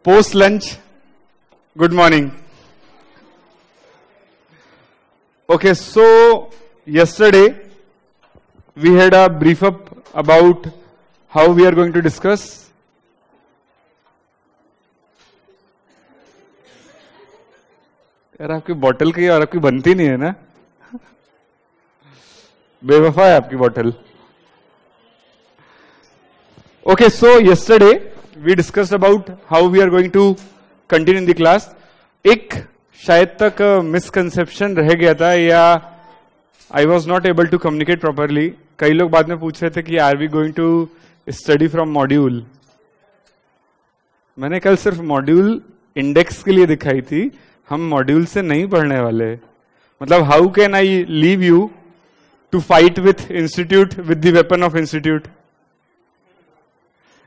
post lunch, good morning. Okay, so yesterday we had a brief up about how we are going to discuss यार आपकी बोतल की और आपकी बनती नहीं है ना, बेवफा है आपकी बोतल. Okay, so yesterday we discussed about how we are going to continue in the class. एक शायद तक मिसकंसेप्शन रह गया था या I was not able to communicate properly. कई लोग बाद में पूछ रहे थे कि are we going to study from module. मैंने कल सिर्फ मॉड्यूल इंडेक्स के लिए दिखाई थी, हम मॉड्यूल से नहीं पढ़ने वाले. मतलब how can I leave you to fight with institute with the weapon of institute.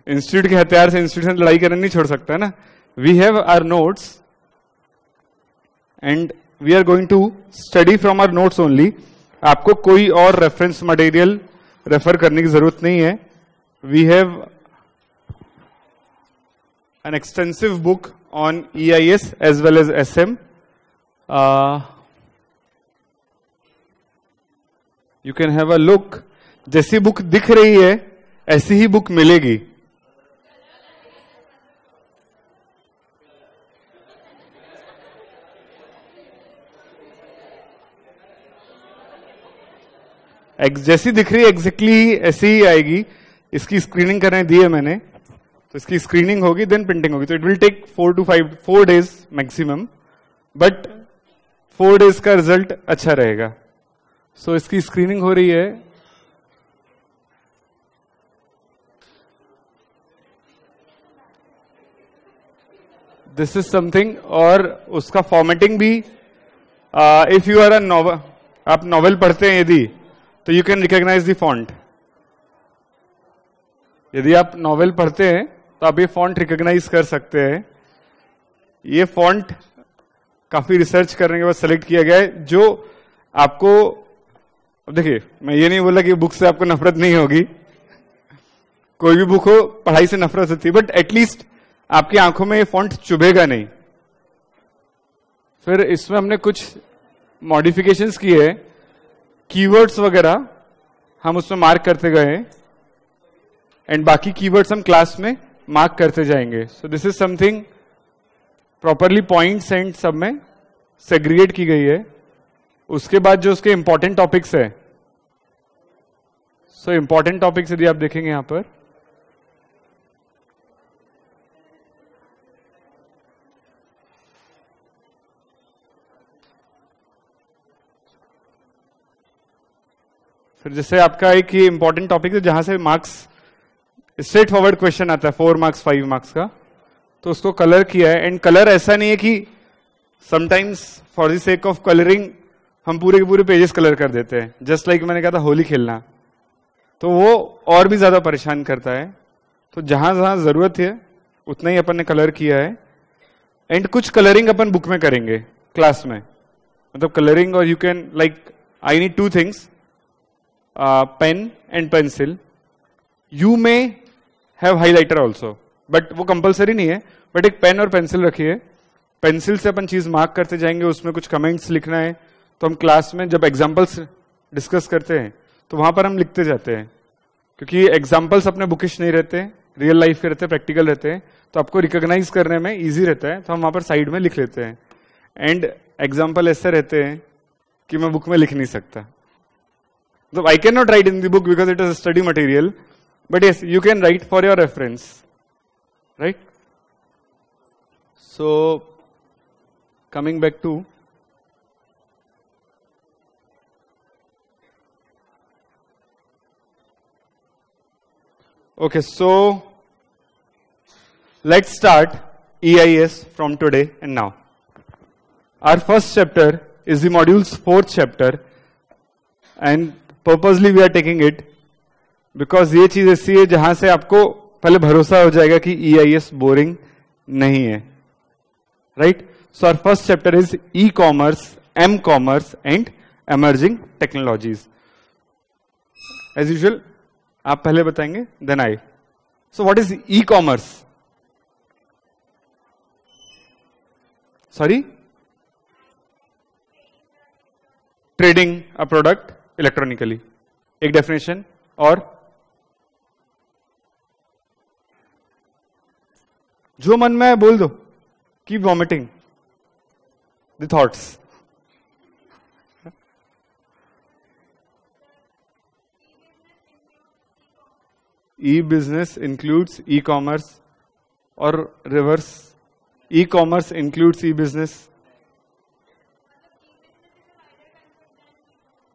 Institute के हथियार से इंस्टीट्यूट से लड़ाई करने नहीं छोड़ सकता ना. We have our notes and we are going to study from our notes only. आपको कोई और रेफरेंस मटेरियल रेफर करने की जरूरत नहीं है. We have an extensive book on EIS as well as SM. You can have a look. जैसी book दिख रही है ऐसी ही बुक मिलेगी. जैसी दिख रही है एग्जैक्टली ऐसी ही आएगी. इसकी स्क्रीनिंग करने दी है मैंने, तो इसकी स्क्रीनिंग होगी देन प्रिंटिंग होगी. तो it will take 4 to 4 days maximum, but 4 days का रिजल्ट अच्छा रहेगा. सो इसकी स्क्रीनिंग हो रही है. This is something. और उसका फॉर्मेटिंग भी if you are a novel, आप नॉवेल पढ़ते हैं यदि, तो you can recognise the font. यदि आप नॉवेल पढ़ते हैं तो आप ये फॉन्ट रिकॉग्नाइज कर सकते हैं. ये फॉन्ट काफी रिसर्च करने के बाद सेलेक्ट किया गया है जो आपको. अब देखिए, मैं ये नहीं बोला कि बुक से आपको नफरत नहीं होगी, कोई भी बुक हो पढ़ाई से नफरत होती है, बट एटलीस्ट आपकी आंखों में ये फॉन्ट चुभेगा नहीं. फिर इसमें हमने कुछ मॉडिफिकेशंस किए हैं. कीवर्ड्स वगैरह हम उसमें मार्क करते गए एंड बाकी कीवर्ड्स हम क्लास में मार्क करते जाएंगे. सो this is something properly points and सब में सेग्रीगेट की गई है. उसके बाद जो उसके इंपॉर्टेंट टॉपिक्स है, सो इंपॉर्टेंट टॉपिक्स यदि आप देखेंगे यहां पर, फिर जैसे आपका एक ये इंपॉर्टेंट टॉपिक है जहां से मार्क्स स्ट्रेट फॉरवर्ड क्वेश्चन आता है 4 marks 5 marks का, तो उसको कलर किया है. एंड कलर ऐसा नहीं है कि sometimes for the sake of colouring हम पूरे के पूरे पेजेस कलर कर देते हैं. जस्ट लाइक मैंने कहा था होली खेलना, तो वो और भी ज्यादा परेशान करता है. तो जहां जहां जरूरत है उतना ही अपन ने कलर किया है. एंड कुछ कलरिंग अपन बुक में करेंगे क्लास में. मतलब कलरिंग, और you can like I need 2 things, pen and pencil. You may have highlighter also, but वो कंपल्सरी नहीं है. बट एक पेन और पेंसिल रखिए. पेंसिल से अपन चीज मार्क करते जाएंगे, उसमें कुछ कमेंट्स लिखना है तो हम क्लास में जब एग्जाम्पल्स डिस्कस करते हैं तो वहां पर हम लिखते जाते हैं. क्योंकि एग्जाम्पल्स अपने बुकिश नहीं रहते, रियल लाइफ के रहते हैं, प्रैक्टिकल रहते हैं, तो आपको रिकॉग्नाइज करने में इजी रहता है. तो हम वहां पर साइड में लिख लेते हैं. एंड एग्जाम्पल ऐसे रहते हैं कि मैं बुक में लिख नहीं सकता. So I cannot write in the book because it is a study material, but yes, you can write for your reference, right? So, coming back to okay, so let's start EIS from today and now. Our first chapter is the module's 4th chapter, and purposely we are taking it because ये चीज ऐसी है जहां से आपको पहले भरोसा हो जाएगा कि EIS बोरिंग नहीं है. Right? So our first chapter is e-commerce, M-commerce and emerging technologies. As usual आप पहले बताएंगे then I. So what is e-commerce? Sorry, trading a product electronically, एक डेफिनेशन। और जो मन में है बोल दो, keep vomiting the thoughts. E business includes E commerce और reverse, E commerce includes E business.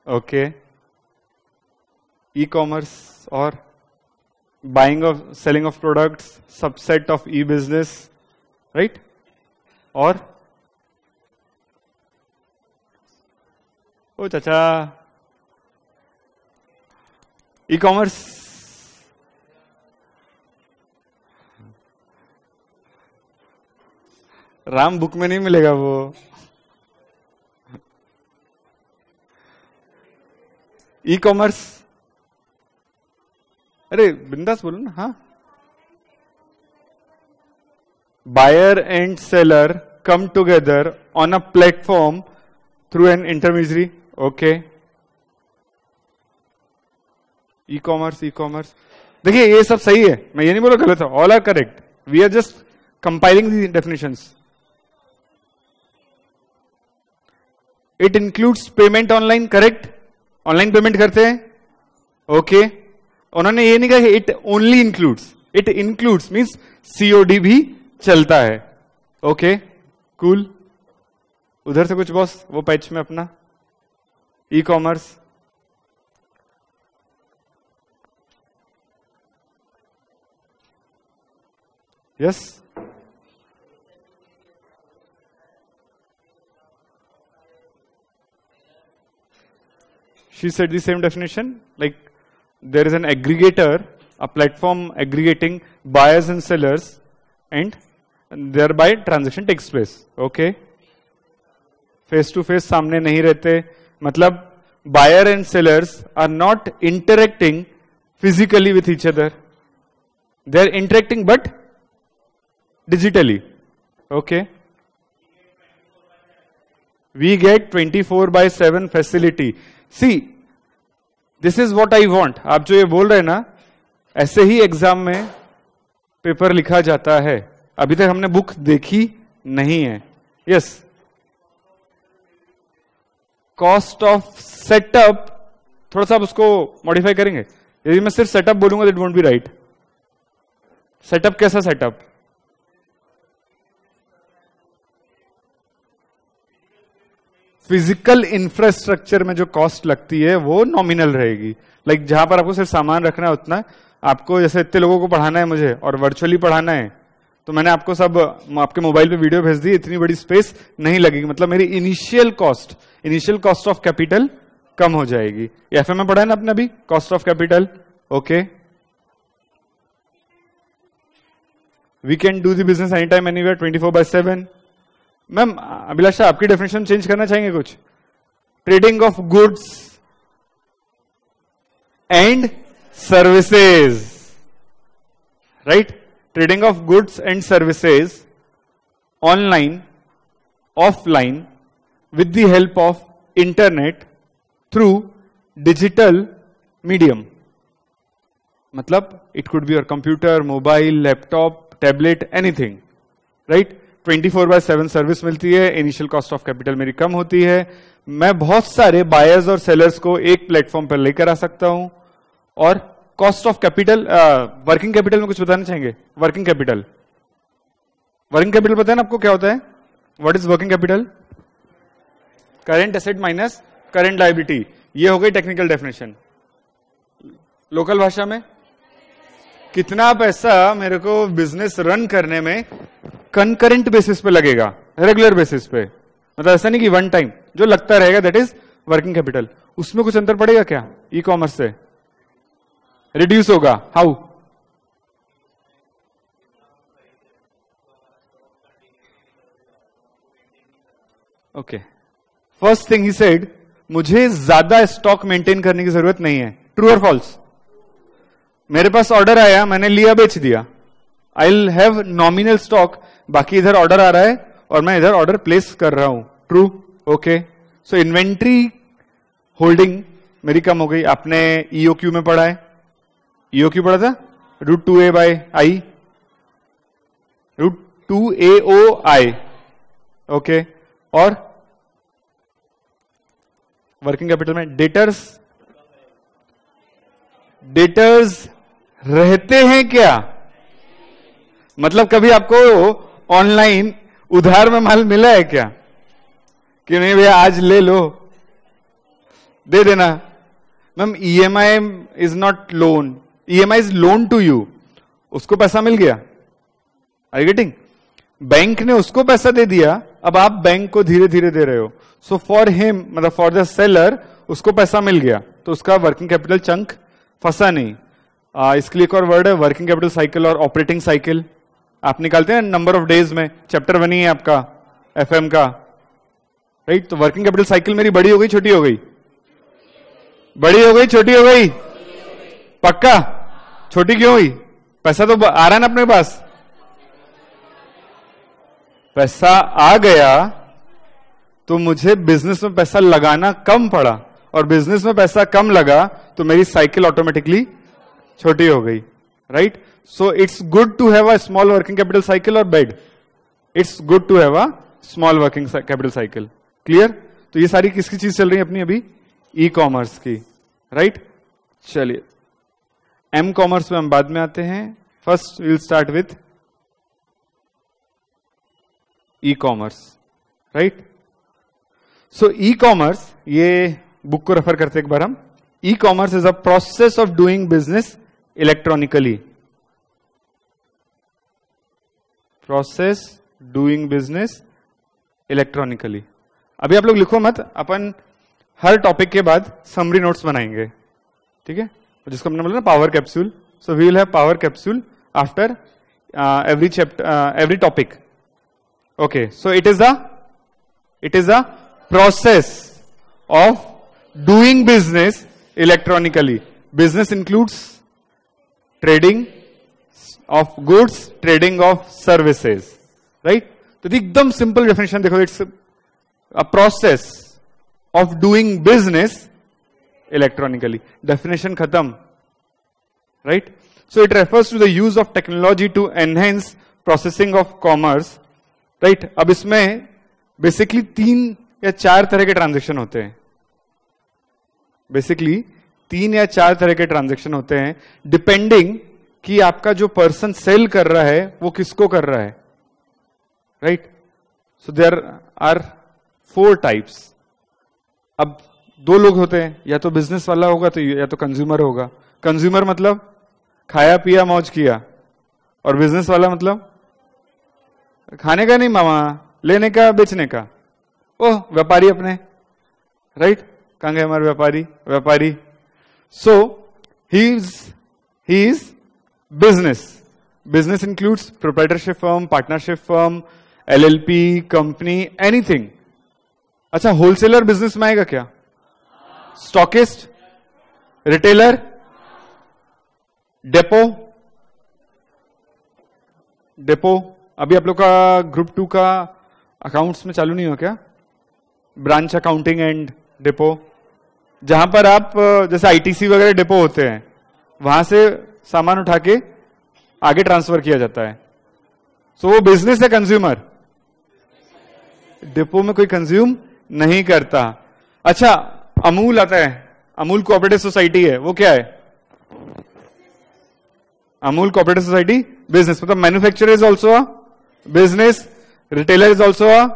Okay, ई कॉमर्स और buying of selling of products, subset of E business, right. और ओ चाचा, ई कॉमर्स राम बुक में नहीं मिलेगा वो। ई कॉमर्स, अरे बिंदास बोलो ना। हाँ, buyer and seller come together on a platform through an intermediary. Okay, E commerce, e commerce, देखिए ये सब सही है, मैं ये नहीं बोला गलत है, all are correct, we are just compiling the definitions. It includes payment online, correct, online payment करते हैं। ओके, उन्होंने ये नहीं कहा कि it only includes, it includes means COD भी चलता है। Okay, cool. उधर से कुछ बॉस, वो पैच में अपना e commerce, yes. She said the same definition, like there is an aggregator, a platform aggregating buyers and sellers, and thereby transaction takes place. Okay, face to face सामने नहीं रहते, मतलब buyer and sellers are not interacting physically with each other, they are interacting but digitally. Okay, we get 24/7 facility. See, this is what I want. आप जो ये बोल रहे हैं ना, ऐसे ही एग्जाम में पेपर लिखा जाता है। अभी तक हमने बुक देखी नहीं है। यस, कॉस्ट ऑफ सेटअप, थोड़ा सा आप उसको मॉडिफाई करेंगे। यदि मैं सिर्फ सेटअप बोलूंगा that won't be right. Setup कैसा सेटअप? फिजिकल इंफ्रास्ट्रक्चर में जो कॉस्ट लगती है वो नॉमिनल रहेगी। लाइक जहां पर आपको सिर्फ सामान रखना है उतना, आपको जैसे इतने लोगों को पढ़ाना है मुझे और वर्चुअली पढ़ाना है, तो मैंने आपको सब आपके मोबाइल पे वीडियो भेज दी, इतनी बड़ी स्पेस नहीं लगेगी, मतलब मेरी इनिशियल कॉस्ट ऑफ कैपिटल कम हो जाएगी। एफएम में पढ़ा है ना आपने अभी, cost of capital. Okay, we can do the business any time anywhere 24/7। Ma'am Abhilasha, आपकी डेफिनेशन चेंज करना चाहेंगे कुछ? Trading of goods and services, right? Trading of goods and services online, offline, with the help of internet through digital medium. मतलब it could be your computer, mobile, laptop, tablet, anything, right? 24/7 service मिलती है, initial cost of capital मेरी कम होती है, मैं बहुत सारे buyers और सेलर्स को एक प्लेटफॉर्म पर लेकर आ सकता हूं, और cost of capital, working capital में कुछ बताना चाहेंगे? वर्किंग कैपिटल पता है ना आपको क्या होता है? What is working capital? Current asset minus current liability. ये हो गई टेक्निकल डेफिनेशन। लोकल भाषा में, कितना पैसा मेरे को बिजनेस रन करने में कंकरेंट बेसिस पे लगेगा, रेगुलर बेसिस पे, मतलब ऐसा नहीं कि वन टाइम, जो लगता रहेगा दैट इज वर्किंग कैपिटल। उसमें कुछ अंतर पड़ेगा क्या? ई कॉमर्स से रिड्यूस होगा। How? Okay, first thing he said, मुझे ज्यादा स्टॉक मेंटेन करने की जरूरत नहीं है। ट्रू और फॉल्स? मेरे पास ऑर्डर आया, मैंने लिया, बेच दिया, I will have nominal stock, बाकी इधर ऑर्डर आ रहा है, और मैं इधर ऑर्डर प्लेस कर रहा हूं, ट्रू, ओके। सो इन्वेंट्री होल्डिंग मेरी कम हो गई। आपने ईओक्यू में पढ़ा है, ईओक्यू पढ़ा था, √2a/i, √2aoi, ओके। और वर्किंग कैपिटल में डेटर्स रहते हैं क्या? मतलब कभी आपको ऑनलाइन उधार में माल मिला है क्या कि नहीं भैया आज ले लो, दे देना? Ma'am EMI is not loan, EMI is loan to you, उसको पैसा मिल गया, आर यू गेटिंग? बैंक ने उसको पैसा दे दिया, अब आप बैंक को धीरे धीरे दे रहे हो। सो फॉर हिम, मतलब फॉर द सेलर, उसको पैसा मिल गया तो उसका वर्किंग कैपिटल चंक फंसा नहीं। इसके लिए एक और वर्ड है वर्किंग कैपिटल साइकिल और ऑपरेटिंग साइकिल। आप निकालते हैं नंबर ऑफ डेज में, चैप्टर 1 ही है आपका एफएम का, राइट? तो वर्किंग कैपिटल साइकिल मेरी बड़ी हो गई छोटी हो गई? बड़ी हो गई छोटी हो गई? पक्का? छोटी क्यों हुई? पैसा तो आ रहा है ना अपने पास, पैसा आ गया तो मुझे बिजनेस में पैसा लगाना कम पड़ा, और बिजनेस में पैसा कम लगा तो मेरी साइकिल ऑटोमेटिकली छोटी हो गई, right? So it's good to have a small working capital cycle और bad, it's good to have a small working capital cycle. Clear? तो ये सारी किसकी चीज चल रही है अपनी अभी? ई कॉमर्स की, राइट? चलिए एम कॉमर्स में हम बाद में आते हैं। First will start with e commerce, right? So e commerce, ये बुक को रेफर करते एक बार हम। E commerce is a process of doing business electronically, process doing business electronically. अभी आप लोग लिखो मत, अपन हर टॉपिक के बाद समरी नोट्स बनाएंगे, ठीक है? जिसको हमने बोला ना power capsule. So we will have power capsule after every chapter, every topic, okay? So it is a process of doing business electronically. Business includes trading of goods, trading of services, right? तो एकदम simple definition देखो, it's a process of doing business electronically. Definition खत्म, right? So it refers to the use of technology to enhance processing of commerce, right? अब इसमें basically 3 या 4 तरह के transaction होते हैं, बेसिकली 3 या 4 तरह के ट्रांजैक्शन होते हैं, डिपेंडिंग कि आपका जो पर्सन सेल कर रहा है वो किसको कर रहा है, right? So there are 4 types. अब 2 लोग होते हैं, या तो बिजनेस वाला होगा तो या तो कंज्यूमर होगा। कंज्यूमर मतलब खाया पिया मौज किया, और बिजनेस वाला मतलब खाने का नहीं मामा, लेने का बेचने का। ओह व्यापारी अपने, राइट? कहां गए हमारे व्यापारी? So he is business includes proprietorship firm, partnership firm, LLP, company, anything. अच्छा, होलसेलर बिजनेस में आएगा क्या? Stockist, retailer, depot. अभी आप लोग का ग्रुप 2 का अकाउंट्स में चालू नहीं हो क्या? ब्रांच अकाउंटिंग एंड डेपो, जहां पर आप जैसे आईटीसी वगैरह डेपो होते हैं, वहां से सामान उठा के आगे ट्रांसफर किया जाता है। सो वो बिजनेस है कंज्यूमर? डेपो में कोई कंज्यूम नहीं करता। अच्छा, अमूल आता है, अमूल कोऑपरेटिव सोसाइटी है, वो क्या है? अमूल कोऑपरेटिव सोसाइटी बिजनेस, मतलब manufacturer is also a business, retailer is also a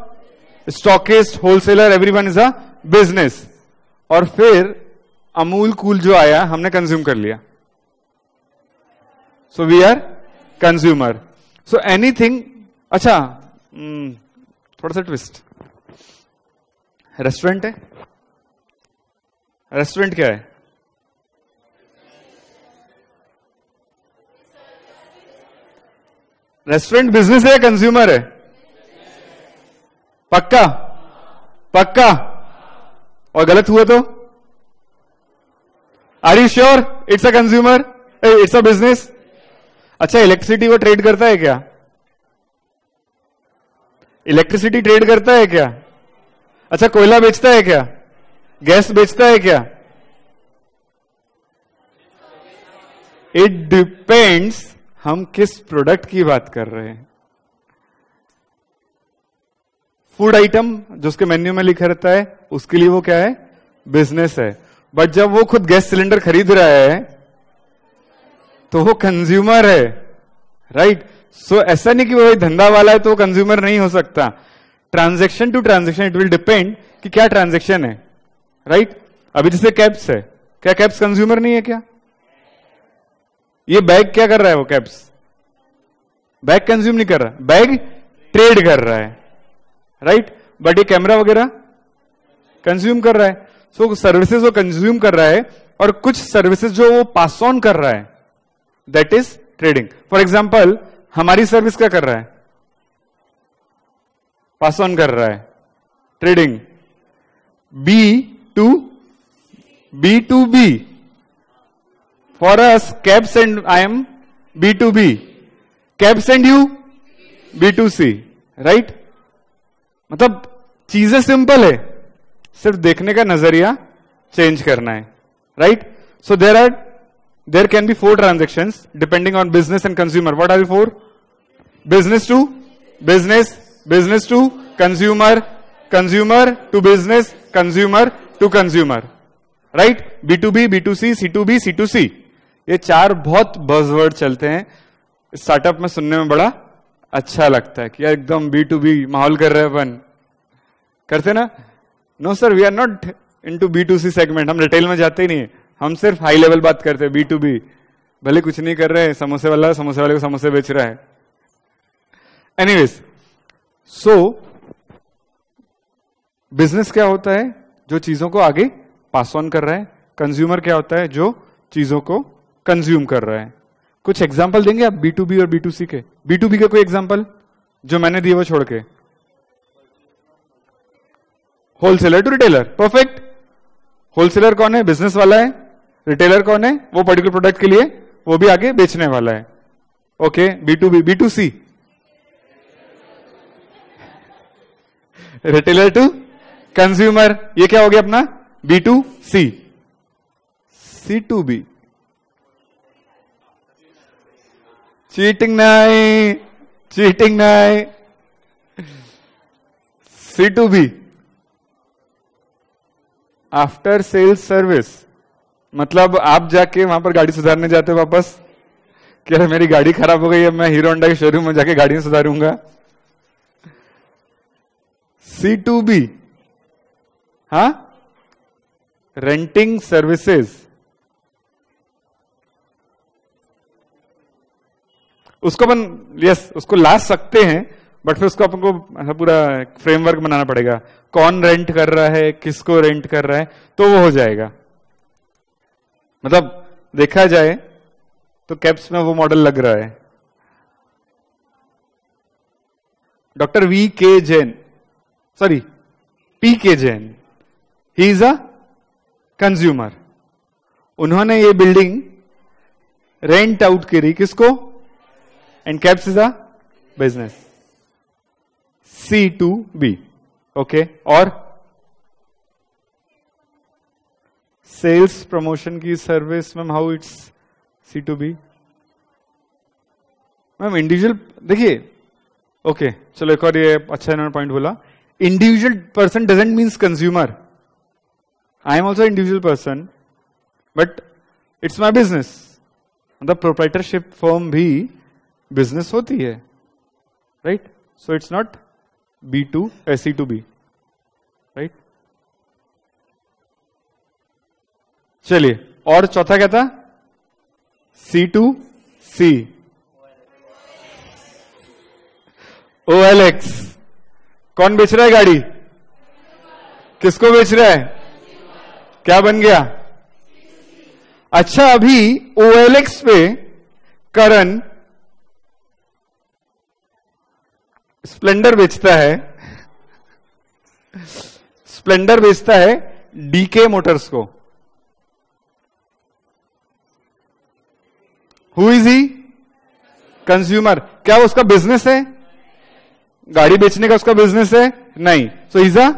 stockist, wholesaler, everyone is a business. और फिर अमूल कूल जो आया हमने कंज्यूम कर लिया, so we are consumer. So anything. अच्छा, थोड़ा सा ट्विस्ट, रेस्टोरेंट है, रेस्टोरेंट क्या है? रेस्टोरेंट बिजनेस है या कंज्यूमर है? पक्का? और गलत हुआ तो? Are you sure it's a consumer, it's a business? अच्छा, इलेक्ट्रिसिटी वो ट्रेड करता है क्या? इलेक्ट्रिसिटी ट्रेड करता है क्या? अच्छा, कोयला बेचता है क्या? गैस बेचता है क्या? इट डिपेंड्स हम किस प्रोडक्ट की बात कर रहे हैं। फूड आइटम जो उसके मेन्यू में लिखा रहता है उसके लिए वो क्या है? बिजनेस है। बट जब वो खुद गैस सिलेंडर खरीद रहा है तो वो कंज्यूमर है, राइट? सो ऐसा नहीं कि वो धंधा वाला है तो वो कंज्यूमर नहीं हो सकता। Transaction to transaction it will depend कि क्या ट्रांजैक्शन है, राइट? अभी जैसे कैप्स है, क्या कैप्स कंज्यूमर नहीं है क्या? ये बैग क्या कर रहा है? वो कैप्स बैग कंज्यूम नहीं कर रहा, बैग ट्रेड कर रहा है, राइट? बट ये कैमरा वगैरह कंज्यूम कर रहा है। सो सर्विसेज वो कंज्यूम कर रहा है और कुछ सर्विसेज जो वो पास ऑन कर रहा है, that is trading. For example, हमारी सर्विस क्या कर रहा है? पास ऑन कर रहा है, trading. B to B for us cabs and I am B to B, cabs and you B to C, right? मतलब चीजें सिंपल है, सिर्फ देखने का नजरिया चेंज करना है, right? So there can be 4 transactions depending on business and consumer. What are the 4? Business to business, business to consumer, consumer to business, consumer to consumer, right? B to B, B to C, C to B, C to C. ये 4 बहुत buzzword चलते हैं startup में, सुनने में बड़ा अच्छा लगता है कि यार एकदम बी टू बी माहौल कर रहे हैं अपन, करते ना? No sir, we are not into B to C segment. हम रिटेल में जाते ही नहीं, हम सिर्फ हाई लेवल बात करते हैं। बी टू बी भले कुछ नहीं कर रहे हैं, समोसे वाला समोसे वाले को समोसे बेच रहा है। एनीवेज, सो बिजनेस क्या होता है? जो चीजों को आगे पास ऑन कर रहा है। कंज्यूमर क्या होता है? जो चीजों को कंज्यूम कर रहा है। कुछ एग्जाम्पल देंगे आप बी टू बी और बी टू सी के? बी टू बी के कोई एग्जाम्पल जो मैंने दिए वो छोड़ के? Wholesaler to retailer, perfect. Wholesaler कौन है? बिजनेस वाला है। रिटेलर कौन है? वो पर्टिकुलर प्रोडक्ट के लिए वो भी आगे बेचने वाला है। Okay, B to B. B to C, retailer to consumer, ये क्या हो गया अपना? B to C. C to B, cheating नहीं, चीटिंग नहीं। C to B, after sales service, मतलब आप जाके वहां पर गाड़ी सुधारने जाते हो वापस, कि यार मेरी गाड़ी खराब हो गई है, मैं हीरो होंडा के शोरूम में जाके गाड़ी सुधारूंगा। सी टू बी, हाँ, रेंटिंग सर्विसेज। उसको अपन यस उसको ला सकते हैं, बट फिर उसको अपन को पूरा फ्रेमवर्क बनाना पड़ेगा। कौन रेंट कर रहा है, किसको रेंट कर रहा है, तो वो हो जाएगा। मतलब देखा जाए तो कैप्स में वो मॉडल लग रहा है। डॉक्टर वी के Jain, sorry P K Jain, he is a consumer. उन्होंने ये बिल्डिंग रेंट आउट करी किसको? And cabs is a business. C to B, okay. और सेल्स प्रमोशन की service, ma'am how it's C to B? Ma'am individual, देखिए, okay चलो एक और ये अच्छा इन्होंने पॉइंट बोला, individual person doesn't means consumer. I am also individual person but it's my business. मतलब प्रोप्राइटरशिप फर्म भी बिजनेस होती है, right? So it's not B to C to B, right? चलिए, और चौथा क्या था? C to C, OLX। कौन बेच रहा है गाड़ी? किसको बेच रहा है? क्या बन गया? अच्छा, अभी OLX पे करण स्प्लेंडर बेचता है, स्प्लेंडर बेचता है डीके मोटर्स को। Who is he? कंज्यूमर। क्या वो उसका बिजनेस है? गाड़ी बेचने का उसका बिजनेस है नहीं, सो इज अ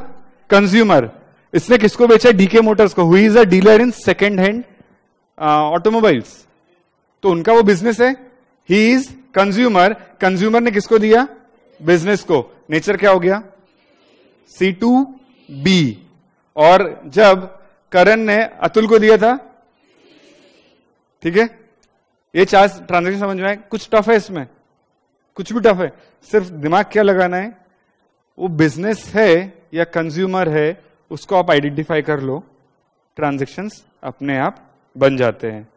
कंज्यूमर। इसने किसको बेचा? डीके मोटर्स को, who is a dealer in second hand automobiles, तो उनका वो बिजनेस है, ही इज कंज्यूमर। कंज्यूमर ने किसको दिया? बिजनेस को। नेचर क्या हो गया? C2B। और जब करण ने अतुल को दिया था, ठीक है, ये 4 ट्रांजेक्शन समझ में आए? कुछ टफ है इसमें? कुछ भी टफ है? सिर्फ दिमाग क्या लगाना है, वो बिजनेस है या कंज्यूमर है, उसको आप आइडेंटिफाई कर लो, ट्रांजेक्शन्स अपने आप बन जाते हैं।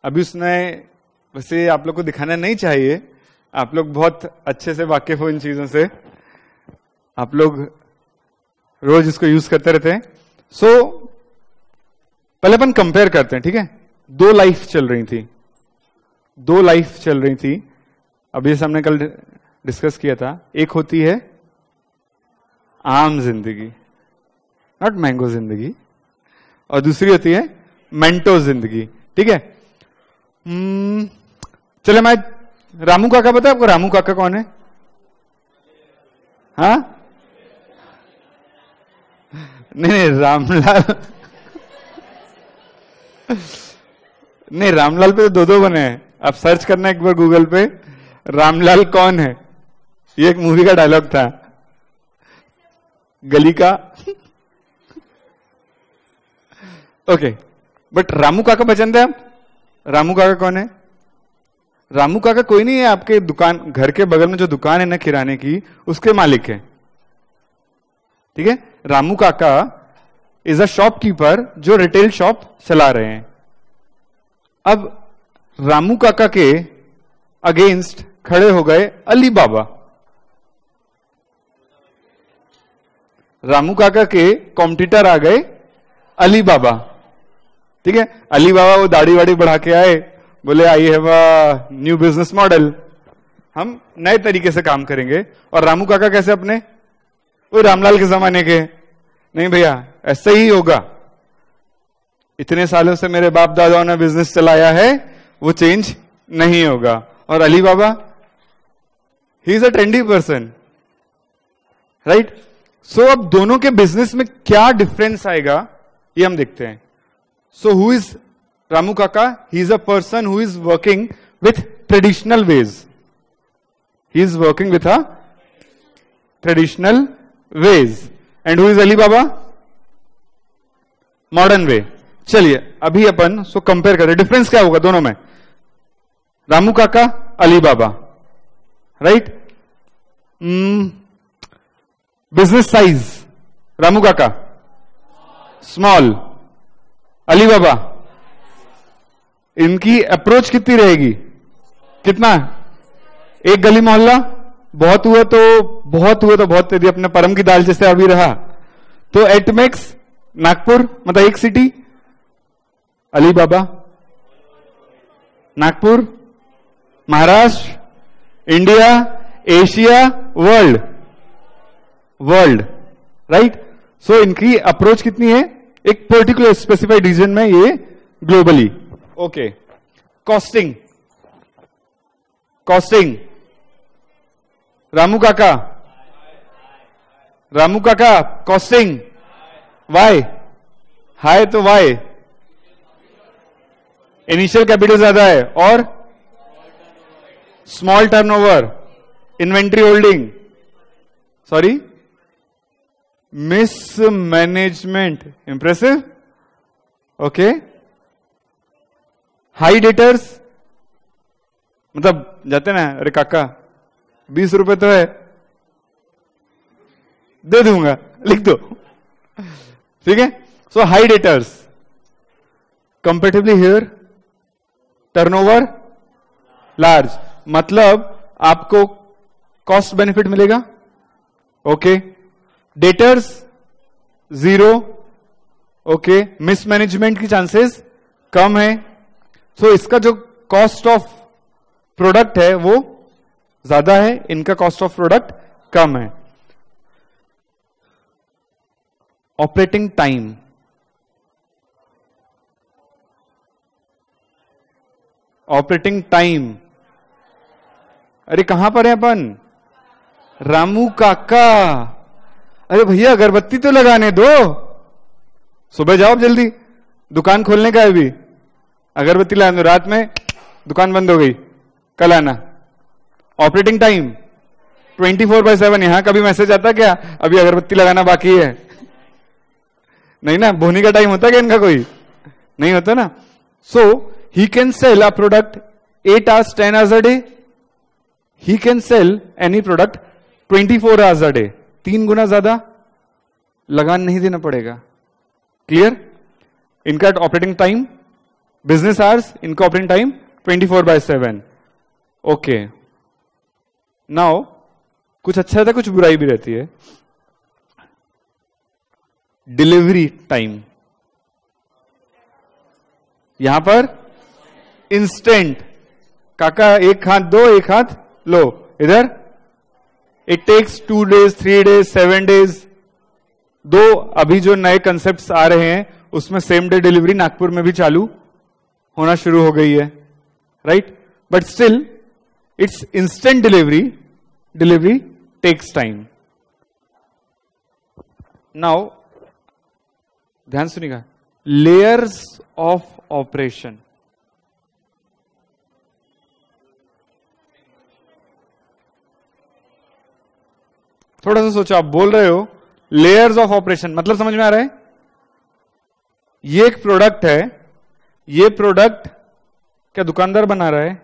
अभी उसने, वैसे आप लोग को दिखाना नहीं चाहिए, आप लोग बहुत अच्छे से वाकिफ हो इन चीजों से, आप लोग रोज इसको यूज करते रहते हैं। सो पहले अपन कंपेयर करते हैं, ठीक है। 2 लाइफ चल रही थी, 2 लाइफ चल रही थी, अभी जैसे हमने कल डिस्कस किया था। एक होती है आम जिंदगी, नॉट मैंगो जिंदगी, और दूसरी होती है मेंटो जिंदगी, ठीक है। चले, मैं रामू काका, पता है आपको रामू काका कौन है? हाँ, नहीं रामलाल नहीं, रामलाल पे तो 2 बने हैं, आप सर्च करना एक बार गूगल पे, रामलाल कौन है, ये एक मूवी का डायलॉग था, गली का। ओके, बट रामू काका पसंद है आप? रामू काका कौन है? रामू काका कोई नहीं है, आपके दुकान, घर के बगल में जो दुकान है ना किराने की, उसके मालिक है, ठीक है। रामू काका इज अ शॉपकीपर जो रिटेल शॉप चला रहे हैं। अब रामू काका के अगेंस्ट खड़े हो गए अली बाबा। रामू काका के कॉम्पिटिटर आ गए अली बाबा, ठीक है। अली बाबा वो दाढ़ी वाड़ी बढ़ा के आए, बोले I have a new business model, हम नए तरीके से काम करेंगे। और रामू काका कैसे अपने, वो रामलाल के जमाने के, नहीं भैया ऐसा ही होगा, इतने सालों से मेरे बाप दादाओं ने बिजनेस चलाया है, वो चेंज नहीं होगा। और Alibaba, he is a trendy person, right. So अब दोनों के बिजनेस में क्या डिफरेंस आएगा, ये हम देखते हैं। सो हु इज रामू काका? ही is a person who is working with traditional ways, he is working with a traditional ways. And who is Ali Baba? Modern way. चलिए अभी अपन सो कंपेयर करें, डिफरेंस क्या होगा दोनों में, रामू काका अली बाबा, राइट। बिजनेस साइज, रामू काका स्मॉल, अली बाबा, इनकी अप्रोच कितनी रहेगी, कितना, एक गली मोहल्ला, बहुत हुआ तो बहुत हुआ तो बहुत, यदि अपने परम की दाल जैसे अभी रहा तो एट मैक्स नागपुर, मतलब एक city. Alibaba Nagpur, Maharashtra, India, Asia, world, world, right. So इनकी अप्रोच कितनी है, एक पर्टिकुलर स्पेसिफाइड रीजन में, ये globally. Okay, costing, costing, Ramu काका, रामू काका कॉस्टिंग, वाई हाई, तो वाई इनिशियल कैपिटल ज्यादा है, और small turnover, inventory holding, sorry miss management, impressive, okay. High debtors, मतलब जाते ना, अरे काका 20 रुपए तो है, दे दूंगा, लिख दो, ठीक है। So high debtors, comparatively here turnover large, मतलब आपको कॉस्ट बेनिफिट मिलेगा, ओके। डेटर्स 0, ओके, मिसमैनेजमेंट की चांसेस कम है। सो इसका जो कॉस्ट ऑफ प्रोडक्ट है वो ज्यादा है, इनका कॉस्ट ऑफ प्रोडक्ट कम है। ऑपरेटिंग टाइम, ऑपरेटिंग टाइम अरे कहां पर है अपन? रामू काका। अरे भैया अगरबत्ती तो लगाने दो, सुबह जाओ जल्दी, दुकान खोलने का है अभी, अगरबत्ती लगाने दो, रात में दुकान बंद हो गई, कल आना। Operating time 24/7। यहां कभी मैसेज आता क्या अभी अगरबत्ती लगाना बाकी है? नहीं ना, बोनी का टाइम होता क्या इनका? कोई नहीं होता ना। So he can sell a product 8 hours 10 hours a day. He can sell any product 24 hours a day. 3 गुना ज्यादा लगान नहीं देना पड़ेगा। क्लियर? इनका ऑपरेटिंग टाइम, बिजनेस आवर्स, इनका ऑपरेटिंग टाइम 24/7। ओके, नाउ कुछ अच्छा रहता है, कुछ बुराई भी रहती है। डिलीवरी टाइम यहां पर इंस्टेंट। काका एक हाथ दो, एक हाथ लो, इधर। It takes 2 days 3 days 7 days। दो अभी जो नए कंसेप्ट्स आ रहे हैं उसमें सेम डे डिलीवरी नागपुर में भी चालू होना शुरू हो गई है, right? But still it's instant delivery. Delivery takes time. Now ध्यान सुनिएगा, लेयर्स ऑफ ऑपरेशन। थोड़ा सा सोचो, आप बोल रहे हो लेयर्स ऑफ ऑपरेशन, मतलब समझ में आ रहा है? ये एक प्रोडक्ट है, ये प्रोडक्ट क्या दुकानदार बना रहा है?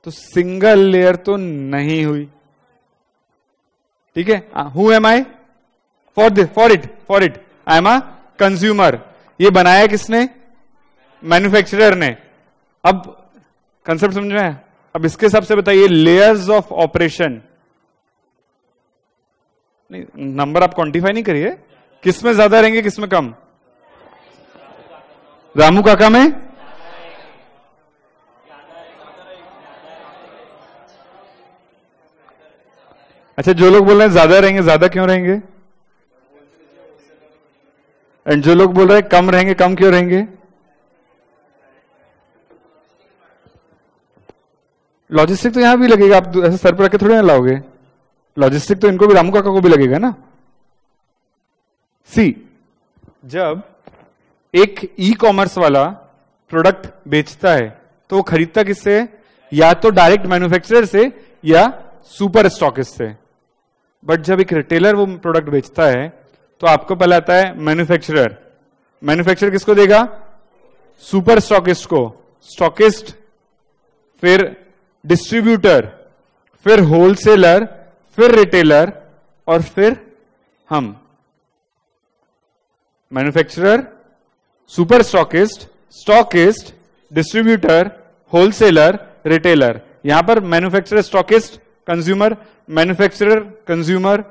तो सिंगल लेयर तो नहीं हुई, ठीक है? Who am I for it I am a consumer. ये बनाया किसने? मैन्युफैक्चरर ने। अब कंसेप्ट समझ में आया? अब इसके हिसाब से बताइए, लेयर्स ऑफ ऑपरेशन। नहीं, नंबर आप क्वांटिफाई नहीं करिए, किसमें ज्यादा रहेंगे किसमें कम? रामू काका में अच्छा, जो लोग बोल रहे हैं ज्यादा रहेंगे, ज्यादा क्यों रहेंगे? एंड जो लोग बोल रहे हैं कम रहेंगे, कम क्यों रहेंगे? लॉजिस्टिक तो यहां भी लगेगा, आप ऐसे सर पर रख के थोड़ी ना लाओगे। लॉजिस्टिक तो इनको भी, रामू काका को भी लगेगा ना। सी, जब एक ई कॉमर्स वाला प्रोडक्ट बेचता है तो वो खरीदता किससे? या तो डायरेक्ट मैन्युफैक्चरर से या सुपर स्टॉकिस्ट से। बट जब एक रिटेलर वो प्रोडक्ट बेचता है तो आपको पहले आता है मैन्युफैक्चरर। मैन्युफैक्चरर किसको देगा? सुपर स्टॉकिस्ट को। स्टॉकिस्ट, फिर डिस्ट्रीब्यूटर, फिर होलसेलर, फिर रिटेलर, और फिर हम। Manufacturer, super stockist, stockist, distributor, wholesaler, retailer. यहां पर manufacturer, stockist, consumer, manufacturer, consumer.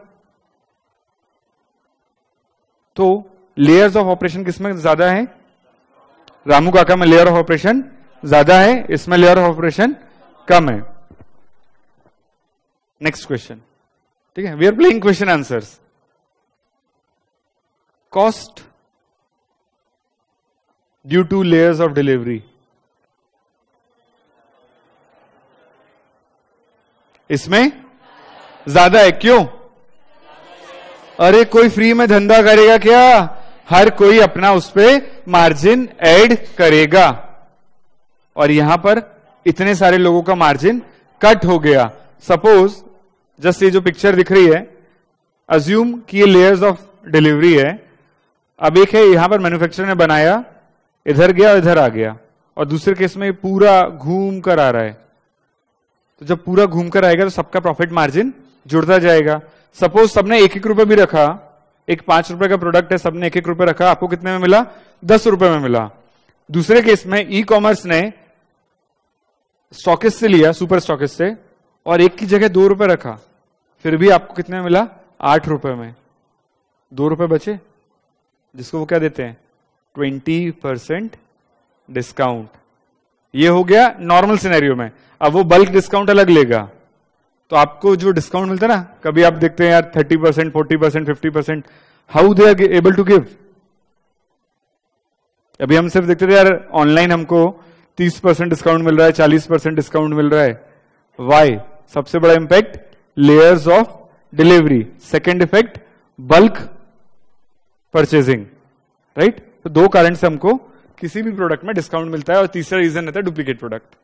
तो लेयर्स ऑफ ऑपरेशन किसमें ज्यादा है? रामू काका में लेयर ऑफ ऑपरेशन ज्यादा है, इसमें लेयर ऑफ ऑपरेशन कम है। नेक्स्ट क्वेश्चन, ठीक है? We are playing question answers. Cost due to layers of delivery, इसमें ज्यादा है। क्यों? अरे कोई फ्री में धंधा करेगा क्या? हर कोई अपना उस पर मार्जिन ऐड करेगा, और यहां पर इतने सारे लोगों का मार्जिन कट हो गया। सपोज जस्ट ये जो पिक्चर दिख रही है, अज्यूम कि ये लेयर्स ऑफ डिलीवरी है। अब एक है यहां पर मैन्युफैक्चरर ने बनाया, इधर गया इधर आ गया, और दूसरे केस में पूरा घूम कर आ रहा है। तो जब पूरा घूम कर आएगा तो सबका प्रॉफिट मार्जिन जुड़ता जाएगा। सपोज सबने 1-1 रुपए भी रखा, एक 5 रुपए का प्रोडक्ट है, सबने 1-1 रुपए रखा, आपको कितने में मिला? 10 रुपए में मिला। दूसरे केस में ई कॉमर्स ने स्टॉकिस्ट से लिया, सुपर स्टॉकिस्ट से, और एक की जगह 2 रुपए रखा, फिर भी आपको कितने में मिला? 8 रुपए में। 2 रुपए बचे, जिसको वो क्या देते हैं? 20% डिस्काउंट। ये हो गया नॉर्मल सिनेरियो में। अब वो बल्क डिस्काउंट अलग लेगा, तो आपको जो डिस्काउंट मिलता है ना, कभी आप देखते हैं यार 30%, 40%, 50%, how they are able to give. अभी हम सिर्फ देखते थे यार ऑनलाइन हमको 30% डिस्काउंट मिल रहा है, 40% डिस्काउंट मिल रहा है, वाई सबसे बड़ा impact layers of delivery, second effect bulk purchasing, right. तो दो कारण से हमको किसी भी प्रोडक्ट में डिस्काउंट मिलता है, और तीसरा रीजन रहता है डुप्लीकेट प्रोडक्ट,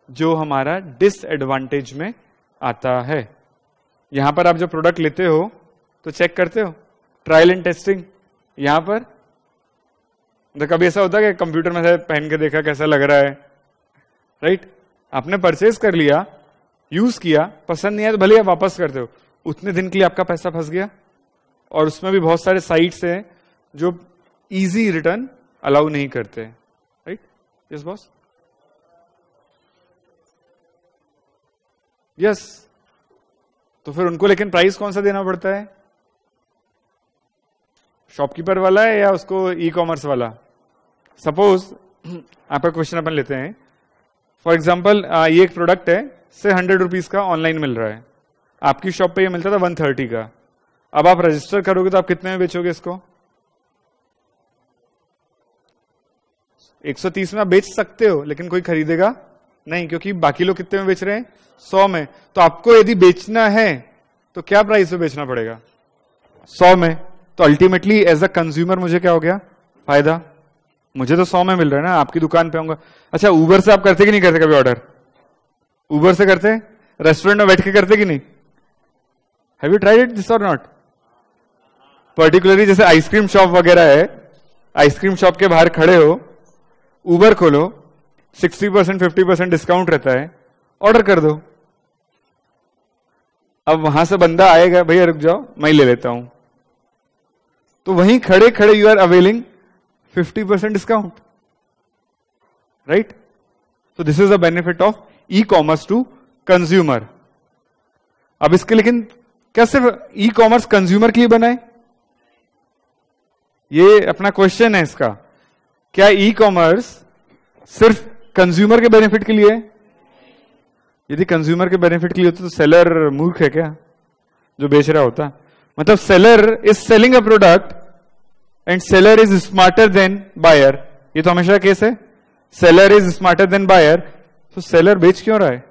जो हमारा डिसएडवांटेज में आता है। यहां पर आप जब प्रोडक्ट लेते हो तो चेक करते हो, ट्रायल एंड टेस्टिंग। यहां पर तो कभी ऐसा होता है कि कंप्यूटर में से पहन के देखा कैसा लग रहा है, राइट। आपने परचेज कर लिया, यूज किया, पसंद नहीं आया तो भले आप वापस करते हो, उतने दिन के लिए आपका पैसा फंस गया। और उसमें भी बहुत सारे साइट्स हैं जो इजी रिटर्न अलाउ नहीं करते, राइट। Yes boss, yes. तो फिर उनको लेकिन प्राइस कौन सा देना पड़ता है, शॉपकीपर वाला है या उसको ई कॉमर्स वाला। सपोज आपका क्वेश्चन अपन लेते हैं, फॉर एग्जाम्पल ये एक प्रोडक्ट है से 100 रुपीज का ऑनलाइन मिल रहा है, आपकी शॉप पे ये मिलता था 130 का। अब आप रजिस्टर करोगे तो आप कितने में बेचोगे इसको, 130 में आप बेच सकते हो, लेकिन कोई खरीदेगा नहीं, क्योंकि बाकी लोग कितने में बेच रहे हैं, 100 में। तो आपको यदि बेचना है तो क्या प्राइस पे बेचना पड़ेगा, 100 में। तो अल्टीमेटली एज अ कंज्यूमर मुझे क्या हो गया, फायदा। मुझे तो 100 में मिल रहा है ना, आपकी दुकान पे आऊंगा। अच्छा, उबर से आप करते कि नहीं करते कभी ऑर्डर, उबर से करते, रेस्टोरेंट में बैठ के करते कि नहीं, have you tried it this और नॉट। पर्टिकुलरली जैसे आइसक्रीम शॉप वगैरह है, आइसक्रीम शॉप के बाहर खड़े हो, उबर खोलो, 60% 50% डिस्काउंट रहता है, ऑर्डर कर दो। अब वहां से बंदा आएगा, भैया रुक जाओ मैं ले लेता हूं, तो वहीं खड़े खड़े you are availing 50% discount, right. तो this is a benefit of E commerce to consumer. अब इसके लेकिन क्या सिर्फ ई कॉमर्स कंज्यूमर के लिए बना है, ये अपना क्वेश्चन है इसका। क्या ई कॉमर्स सिर्फ कंज्यूमर के बेनिफिट के लिए है? यदि कंज्यूमर के बेनिफिट के लिए होता तो सेलर मूर्ख है क्या जो बेच रहा होता। मतलब seller is selling a product and seller is smarter than buyer, ये तो हमेशा केस है, seller is smarter than buyer. तो सेलर बेच क्यों रहा है,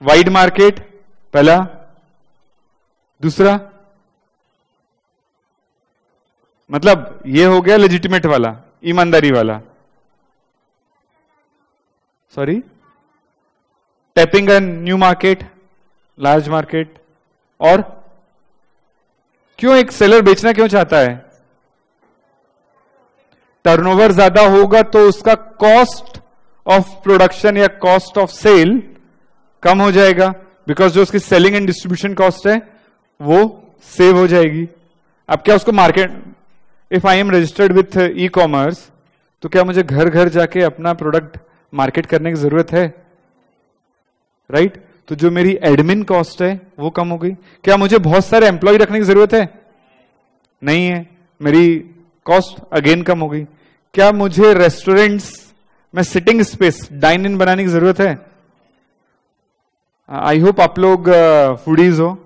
वाइड मार्केट पहला, दूसरा मतलब ये हो गया लेजिटिमेट वाला, ईमानदारी वाला, sorry tapping a new market, large market. और क्यों एक सेलर बेचना क्यों चाहता है, टर्नओवर ज्यादा होगा तो उसका कॉस्ट ऑफ प्रोडक्शन या कॉस्ट ऑफ सेल कम हो जाएगा, बिकॉज जो उसकी सेलिंग एंड डिस्ट्रीब्यूशन कॉस्ट है वो सेव हो जाएगी। अब क्या उसको market, if I am registered with e commerce, तो क्या मुझे घर घर जाके अपना प्रोडक्ट मार्केट करने की जरूरत है, राइट। तो जो मेरी एडमिन कॉस्ट है वो कम हो गई। क्या मुझे बहुत सारे एम्प्लॉय रखने की जरूरत है, नहीं है, मेरी कॉस्ट अगेन कम हो गई। क्या मुझे रेस्टोरेंट्स में सिटिंग स्पेस, डाइन इन बनाने की जरूरत है। आई होप आप लोग फूडीज हो,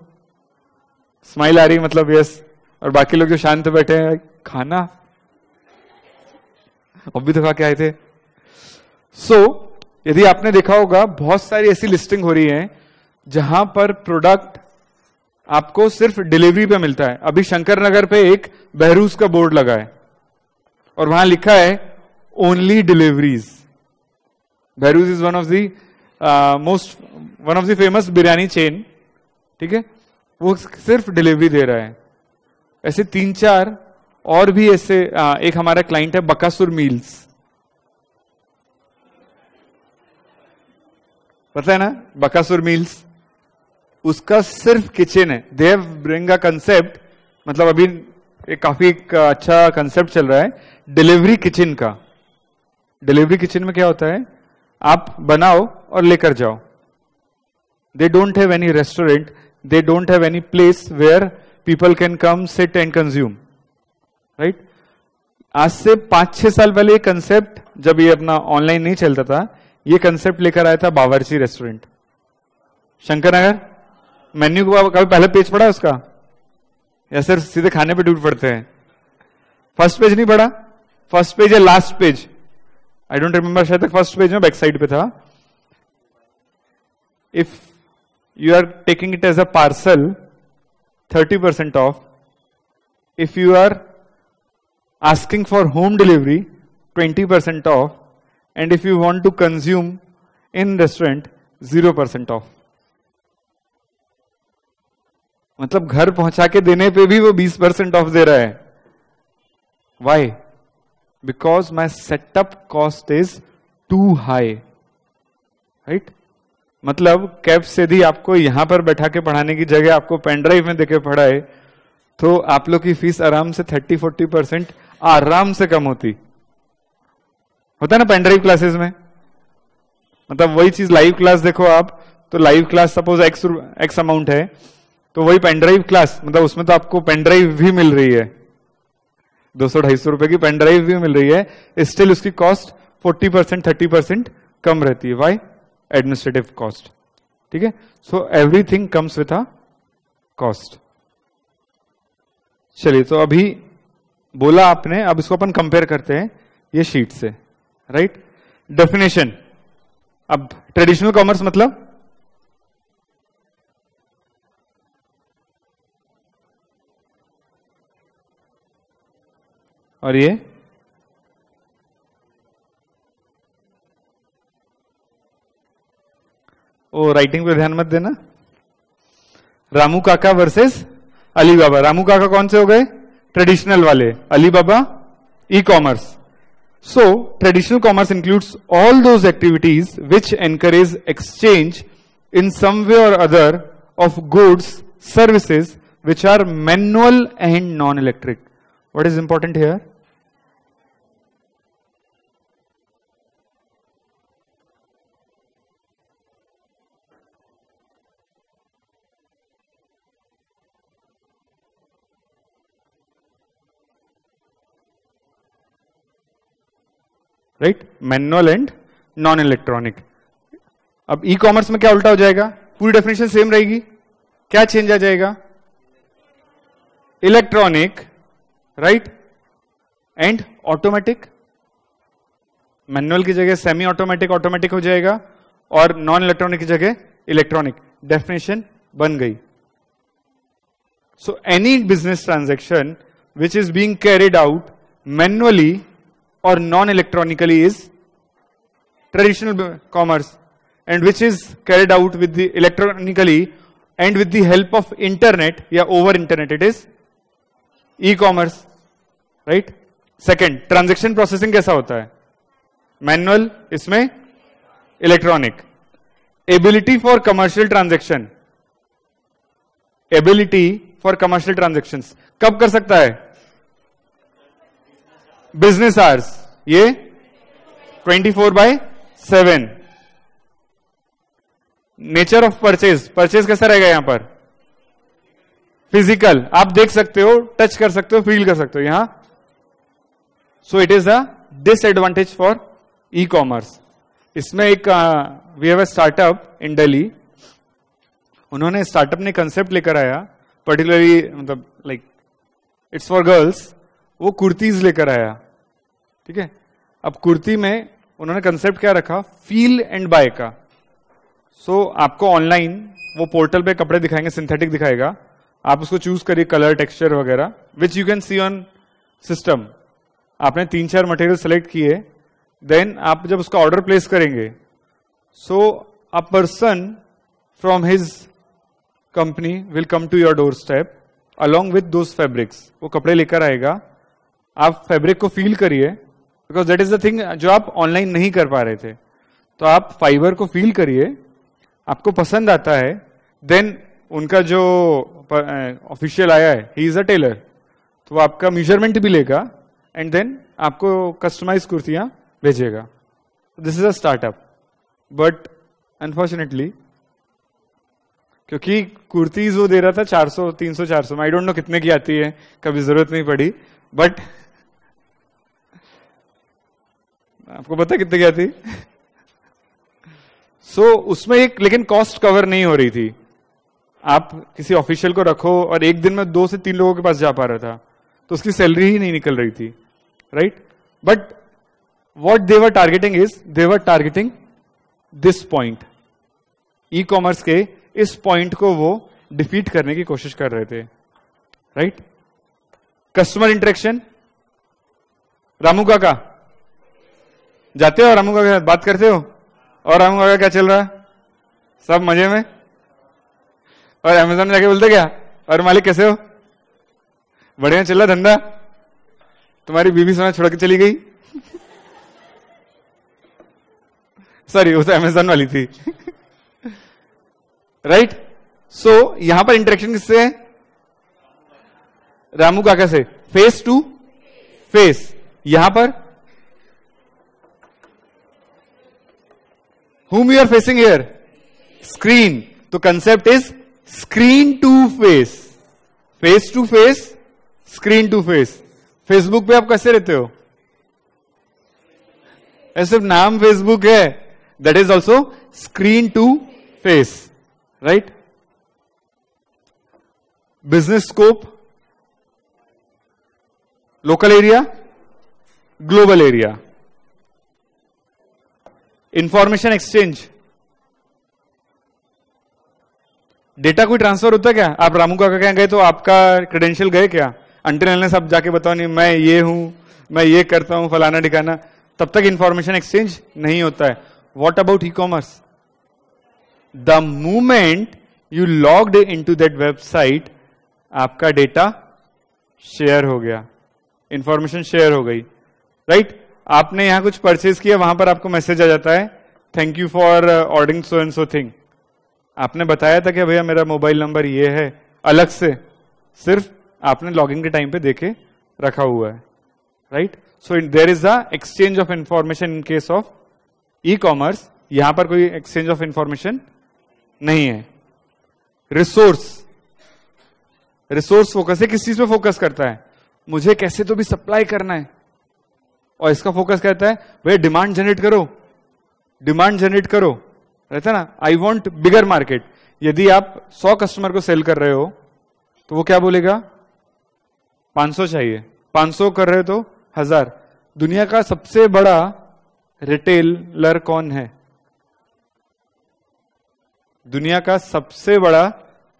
स्माइल आ रही मतलब यस, और बाकी लोग जो शांत बैठे हैं, खाना अब भी तो खा के आए थे। यदि आपने देखा होगा बहुत सारी ऐसी लिस्टिंग हो रही है जहां पर प्रोडक्ट आपको सिर्फ डिलीवरी पे मिलता है। अभी शंकर नगर पे एक बहरूज का बोर्ड लगा है और वहां लिखा है only deliveries. Behrouz is one of the famous biryani chain, ठीक है, वो सिर्फ डिलीवरी दे रहा है। ऐसे 3-4 और भी ऐसे, एक हमारा क्लाइंट है बकासुर मील्स, पता है ना बकासुर मील्स, उसका सिर्फ किचन है। They have bring a concept, मतलब अभी एक काफी अच्छा कंसेप्ट चल रहा है डिलीवरी किचन का। डिलीवरी किचन में क्या होता है, आप बनाओ और लेकर जाओ। They don't have any restaurant, they don't have any place where people can come sit and consume, right. आज से 5-6 साल पहले ये कंसेप्ट, जब ये अपना ऑनलाइन नहीं चलता था, ये कंसेप्ट लेकर आया था बावर्ची रेस्टोरेंट, शंकर नगर। मेन्यू को कभी पहले पेज पढ़ा उसका, या सिर्फ सीधे खाने पे टूट पड़ते हैं। फर्स्ट पेज नहीं पढ़ा, फर्स्ट पेज या last page, I don't remember, शायद तक फर्स्ट पेज में बैक साइड पे था। if you are taking it as a parcel, 30% off. If you are asking for home delivery, 20% off. And if you want to consume in restaurant, 0% off. मतलब घर पहुंचा के देने पे भी वो 20% ऑफ दे रहा है. Why? Because my setup cost is too high. Right? मतलब कैब से भी आपको यहां पर बैठा के पढ़ाने की जगह आपको पेन ड्राइव में देके पढ़ाए तो आप लोग की फीस आराम से 30-40% आराम से कम होती. होता है ना पेन ड्राइव क्लासेस में. मतलब वही चीज लाइव क्लास देखो आप, तो live class suppose x amount है, तो वही पेन ड्राइव क्लास मतलब उसमें तो आपको पेन ड्राइव भी मिल रही है, 200-250 रुपए की पेन ड्राइव भी मिल रही है, स्टिल उसकी कॉस्ट 40% 30% कम रहती है. वाई? Administrative cost. ठीक है. So everything comes with a cost. चलिए, तो अभी बोला आपने, अब इसको अपन कंपेयर करते हैं ये शीट से. राइट? डेफिनेशन. अब ट्रेडिशनल कॉमर्स मतलब और ये ओ राइटिंग पे ध्यान मत देना. रामू काका वर्सेस अलीबाबा. रामू काका कौन से हो गए? ट्रेडिशनल वाले. Alibaba E commerce. So traditional commerce includes all those activities which encourage exchange in some way or other of goods services which are manual and non electric. What is important here? Right? Manual and non electronic. अब E commerce में क्या उल्टा हो जाएगा? पूरी definition same रहेगी, क्या change आ जाएगा? Electronic. Right? And automatic. Manual की जगह सेमी ऑटोमेटिक ऑटोमेटिक हो जाएगा और नॉन इलेक्ट्रॉनिक की जगह इलेक्ट्रॉनिक. डेफिनेशन बन गई. So any business transaction which is being carried out manually or non-electronically is traditional commerce, and which is carried out with the electronically and with the help of internet या over internet, it is e-commerce. right? Second, transaction processing कैसा होता है? manual, इसमें electronic. ability for commercial transaction. ability for commercial transactions कब कर सकता है? Business hours. ये 24/7. Nature of purchase. परचेज कैसा रहेगा यहां पर? फिजिकल. आप देख सकते हो, टच कर सकते हो, फील कर सकते हो यहां. So it is a disadvantage for e commerce. इसमें एक we have a startup in Delhi. उन्होंने स्टार्टअप ने कंसेप्ट लेकर आया, पर्टिकुलरली मतलब लाइक इट्स फॉर गर्ल्स. वो कुर्तीज लेकर आया. ठीक है. अब कुर्ती में उन्होंने कंसेप्ट क्या रखा? फील एंड बाय का. सो आपको ऑनलाइन वो पोर्टल पे कपड़े दिखाएंगे, सिंथेटिक दिखाएगा, आप उसको चूज करिए कलर टेक्सचर वगैरह, which you can see on system. आपने 3-4 मटेरियल सेलेक्ट किए, देन आप जब उसका ऑर्डर प्लेस करेंगे, so a person from his company will come to your door step along with those fabrics. वो कपड़े लेकर आएगा, आप फैब्रिक को फील करिए, because that is the thing जो आप ऑनलाइन नहीं कर पा रहे थे. तो आप फाइबर को फील करिए, आपको पसंद आता है, देन उनका जो ऑफिशियल आया है, ही इज अ टेलर, तो वो आपका मेजरमेंट भी लेगा एंड देन आपको कस्टमाइज कुर्तियां भेजेगा. This is a startup. But unfortunately क्योंकि कुर्तीज वो दे रहा था 400, 300, 400 में, आई डोंट नो कितने की आती है, कभी जरूरत नहीं पड़ी, बट आपको पता कितने की आती? सो उसमें एक लेकिन कॉस्ट कवर नहीं हो रही थी. आप किसी ऑफिशियल को रखो और एक दिन में 2 से 3 लोगों के पास जा पा रहा था, तो उसकी सैलरी ही नहीं निकल रही थी. Right? But what they were targeting is, they were targeting this point. E commerce के इस पॉइंट को वो डिफीट करने की कोशिश कर रहे थे, राइट? कस्टमर इंटरेक्शन, रामू काका जाते हो, रामू काका बात करते हो, और रामू काका क्या चल रहा है, सब मजे में, और अमेज़न में जाके बोलते क्या, और मालिक कैसे हो, बढ़िया चल रहा धंधा, तुम्हारी बीवी समय छोड़ के चली गई सॉरी वो तो अमेज़न वाली थी राइट? सो यहां पर इंटरेक्शन किससे है, रामू काका से, फेस टू फेस। यहां पर whom you are facing here, screen, तो concept is screen to face, face to face, screen to face. Facebook पे आप कैसे रहते हो, ऐसे नाम फेसबुक है, that is also screen to face, right? Business scope, local area, global area, information exchange, data कोई ट्रांसफर होता है क्या? आप रामू काका क्या गए तो आपका क्रेडेंशियल गए क्या? अंटिल ने सब जाके बताओ नहीं मैं ये हूं, मैं ये करता हूं, फलाना ठिकाना, तब तक इंफॉर्मेशन एक्सचेंज नहीं होता है। What about e commerce? The moment you logged into that website, आपका डेटा शेयर हो गया, इंफॉर्मेशन शेयर हो गई, राइट? आपने यहां कुछ परचेज किया, वहां पर आपको मैसेज आ जाता है, thank you for ordering so and so thing. आपने बताया था कि भैया मेरा मोबाइल नंबर ये है, अलग से सिर्फ आपने लॉगिन के टाइम पे देके रखा हुआ है, right? So there is a exchange of information in case of E commerce. यहां पर कोई एक्सचेंज ऑफ इंफॉर्मेशन नहीं है। रिसोर्स, रिसोर्स फोकस है, किस चीज पे फोकस करता है, मुझे कैसे तो भी सप्लाई करना है, और इसका फोकस कहता है भैया डिमांड जनरेट करो, डिमांड जनरेट करो, रहता है ना, आई वॉन्ट बिगर मार्केट। यदि आप 100 कस्टमर को सेल कर रहे हो तो वो क्या बोलेगा, 500 चाहिए, 500 कर रहे हो तो 1000। दुनिया का सबसे बड़ा रिटेलर कौन है? दुनिया का सबसे बड़ा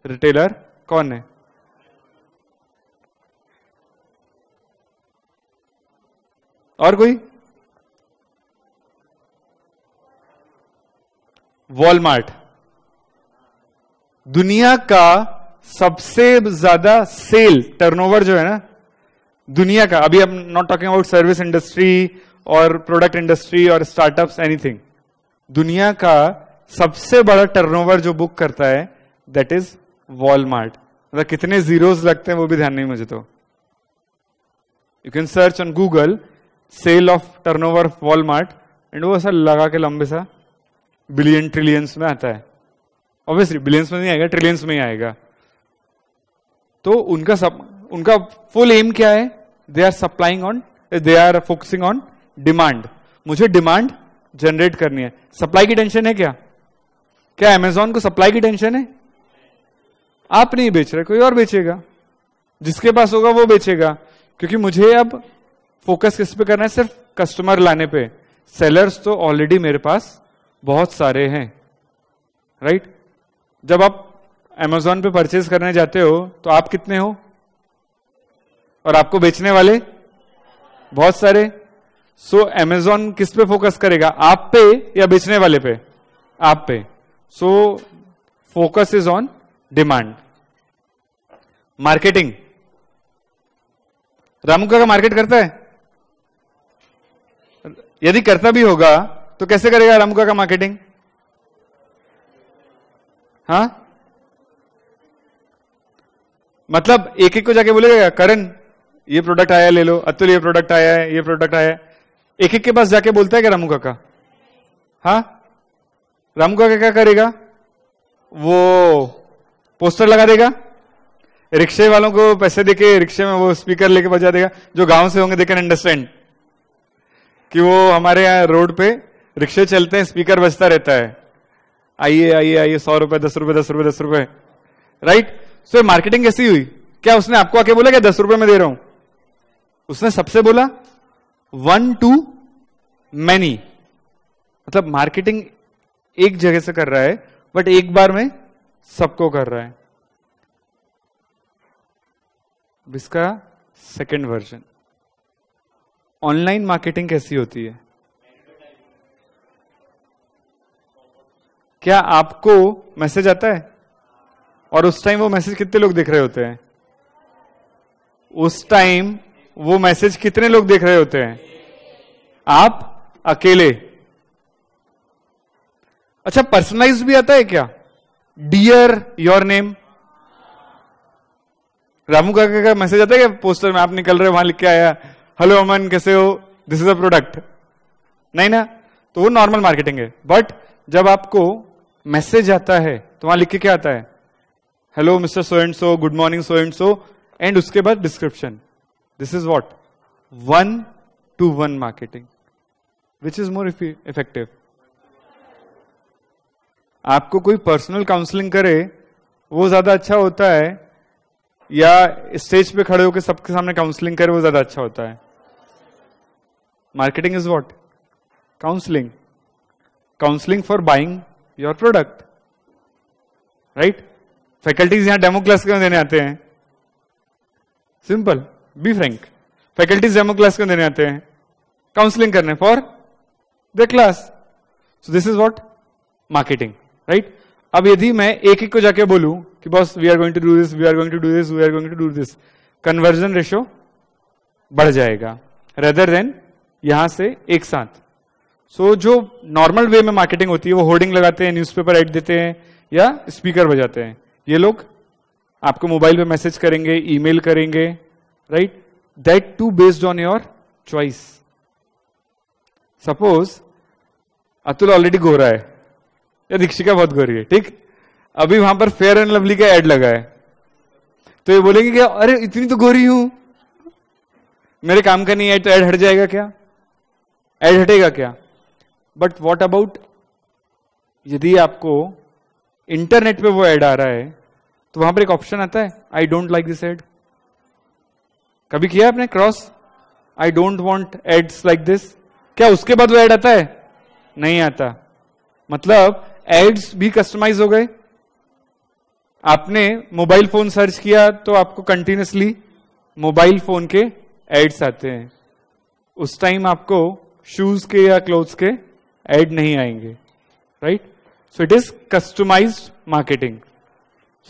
रिटेलर कौन है? और कोई? वॉलमार्ट। दुनिया का सबसे ज्यादा सेल टर्नओवर जो है ना दुनिया का, अभी हम not talking about service industry और प्रोडक्ट इंडस्ट्री और स्टार्टअप्स एनीथिंग, दुनिया का सबसे बड़ा टर्नओवर जो बुक करता है दैट इज वॉलमार्ट। मतलब कितने जीरोस लगते हैं वो भी ध्यान नहीं मुझे, तो you can search on Google sale of turnover of Walmart and वो ऐसा लगा के लंबे सा बिलियन ट्रिलियंस में आता है। ऑब्वियसली बिलियंस में नहीं आएगा, ट्रिलियंस में ही आएगा। तो उनका फुल एम क्या है, they are supplying on, they are focusing on demand. मुझे डिमांड जनरेट करनी है। सप्लाई की टेंशन है क्या? क्या अमेजॉन को सप्लाई की टेंशन है? आप नहीं बेच रहे, कोई और बेचेगा, जिसके पास होगा वो बेचेगा, क्योंकि मुझे अब फोकस किस पे करना है, सिर्फ कस्टमर लाने पे। सेलर्स तो ऑलरेडी मेरे पास बहुत सारे हैं, राइट? जब आप अमेजॉन पे परचेज करने जाते हो तो आप कितने हो, और आपको बेचने वाले बहुत सारे। सो अमेजॉन किस पे फोकस करेगा, आप पे या बेचने वाले पे? आप पे। So focus is on demand. Marketing, Ramu का मार्केट करता है? यदि करता भी होगा तो कैसे करेगा रामू का मार्केटिंग? हाँ, मतलब एक एक को जाके बोलेगा करण ये प्रोडक्ट आया ले लो, अतुल ये प्रोडक्ट आया है, ये प्रोडक्ट आया है, एक एक के पास जाके बोलता है क्या रामू काका? हाँ, रामू काका क्या करेगा, वो पोस्टर लगा देगा, रिक्शे वालों को पैसे देके रिक्शे में वो स्पीकर लेके बजा देगा। जो गांव से होंगे दे कैन अंडरस्टैंड कि वो हमारे यहाँ रोड पे रिक्शे चलते हैं, स्पीकर बजता रहता है, आइए आइए आइए, 100 रुपए 10 रुपए 10 रुपए 10 रुपए, राइट? सो मार्केटिंग कैसी हुई? क्या उसने आपको आके बोला क्या 10 रुपए में दे रहा हूं? उसने सबसे बोला 1 to many। मतलब मार्केटिंग एक जगह से कर रहा है, बट एक बार में सबको कर रहा है। इसका सेकेंड वर्जन। ऑनलाइन मार्केटिंग कैसी होती है? क्या आपको मैसेज आता है और उस टाइम वो मैसेज कितने लोग देख रहे होते हैं? उस टाइम वो मैसेज कितने लोग देख रहे होते हैं? आप अकेले। अच्छा, पर्सनलाइज भी आता है क्या? Dear your name. रामू काका का मैसेज आता है क्या पोस्टर में? आप निकल रहे हो, वहां लिख के आया हेलो अमन कैसे हो, दिस इज अ प्रोडक्ट। नहीं ना, तो वो नॉर्मल मार्केटिंग है। बट जब आपको मैसेज आता है तो वहां लिख के क्या आता है? Hello mister so and so, good morning so and so, and उसके बाद description. This is what? 1-to-1 marketing. Which is more effective? आपको कोई पर्सनल काउंसलिंग करे वो ज्यादा अच्छा होता है, या स्टेज पे खड़े होकर सबके सामने काउंसलिंग करे वो ज्यादा अच्छा होता है? Marketing is what? Counselling. Counselling for buying your product, right? Faculties यहां डेमो क्लास क्यों देने आते हैं? Simple, be frank. Faculties demo class क्यों देने आते हैं? काउंसलिंग करने for the class. So this is what? Marketing, right? अब यदि मैं एक एक को जाके बोलूं कि boss we are going to do this, we are going to do this, we are going to do this, conversion ratio बढ़ जाएगा रेदर देन यहां से एक साथ। सो जो नॉर्मल वे में मार्केटिंग होती है वो होर्डिंग लगाते हैं, न्यूज़पेपर ऐड देते हैं या स्पीकर बजाते हैं। ये लोग आपको मोबाइल पे मैसेज करेंगे, ईमेल करेंगे, right? That too based on your choice. Suppose Atul already गोरा है या दीक्षिका बहुत गोरी है, ठीक? अभी वहां पर फेयर एंड लवली का एड लगा है, तो ये बोलेंगे कि अरे इतनी तो गोरी हूं, मेरे काम का नहीं है, तो एड हट जाएगा क्या? एड हटेगा क्या? बट व्हाट अबाउट यदि आपको इंटरनेट पे वो एड आ रहा है तो वहां पर एक ऑप्शन आता है I don't like this ad. कभी किया आपने cross? I don't want ads like this. क्या उसके बाद वो एड आता है? नहीं आता। मतलब एड्स भी कस्टमाइज हो गए। आपने मोबाइल फोन सर्च किया तो आपको कंटिन्यूसली मोबाइल फोन के एड्स आते हैं। उस टाइम आपको शूज के या क्लोथ्स के एड नहीं आएंगे, right? So it is customised marketing.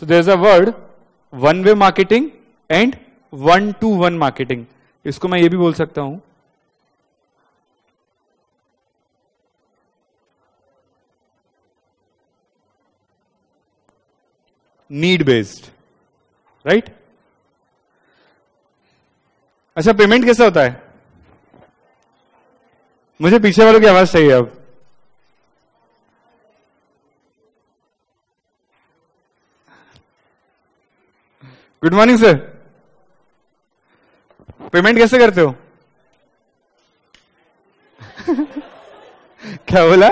So there is a word one way marketing and 1-to-1 marketing. इसको मैं ये भी बोल सकता हूं नीड बेस्ड, राइट? अच्छा, पेमेंट कैसे होता है? मुझे पीछे वालों की आवाज चाहिए अब। Good morning sir. पेमेंट कैसे करते हो? क्या बोला?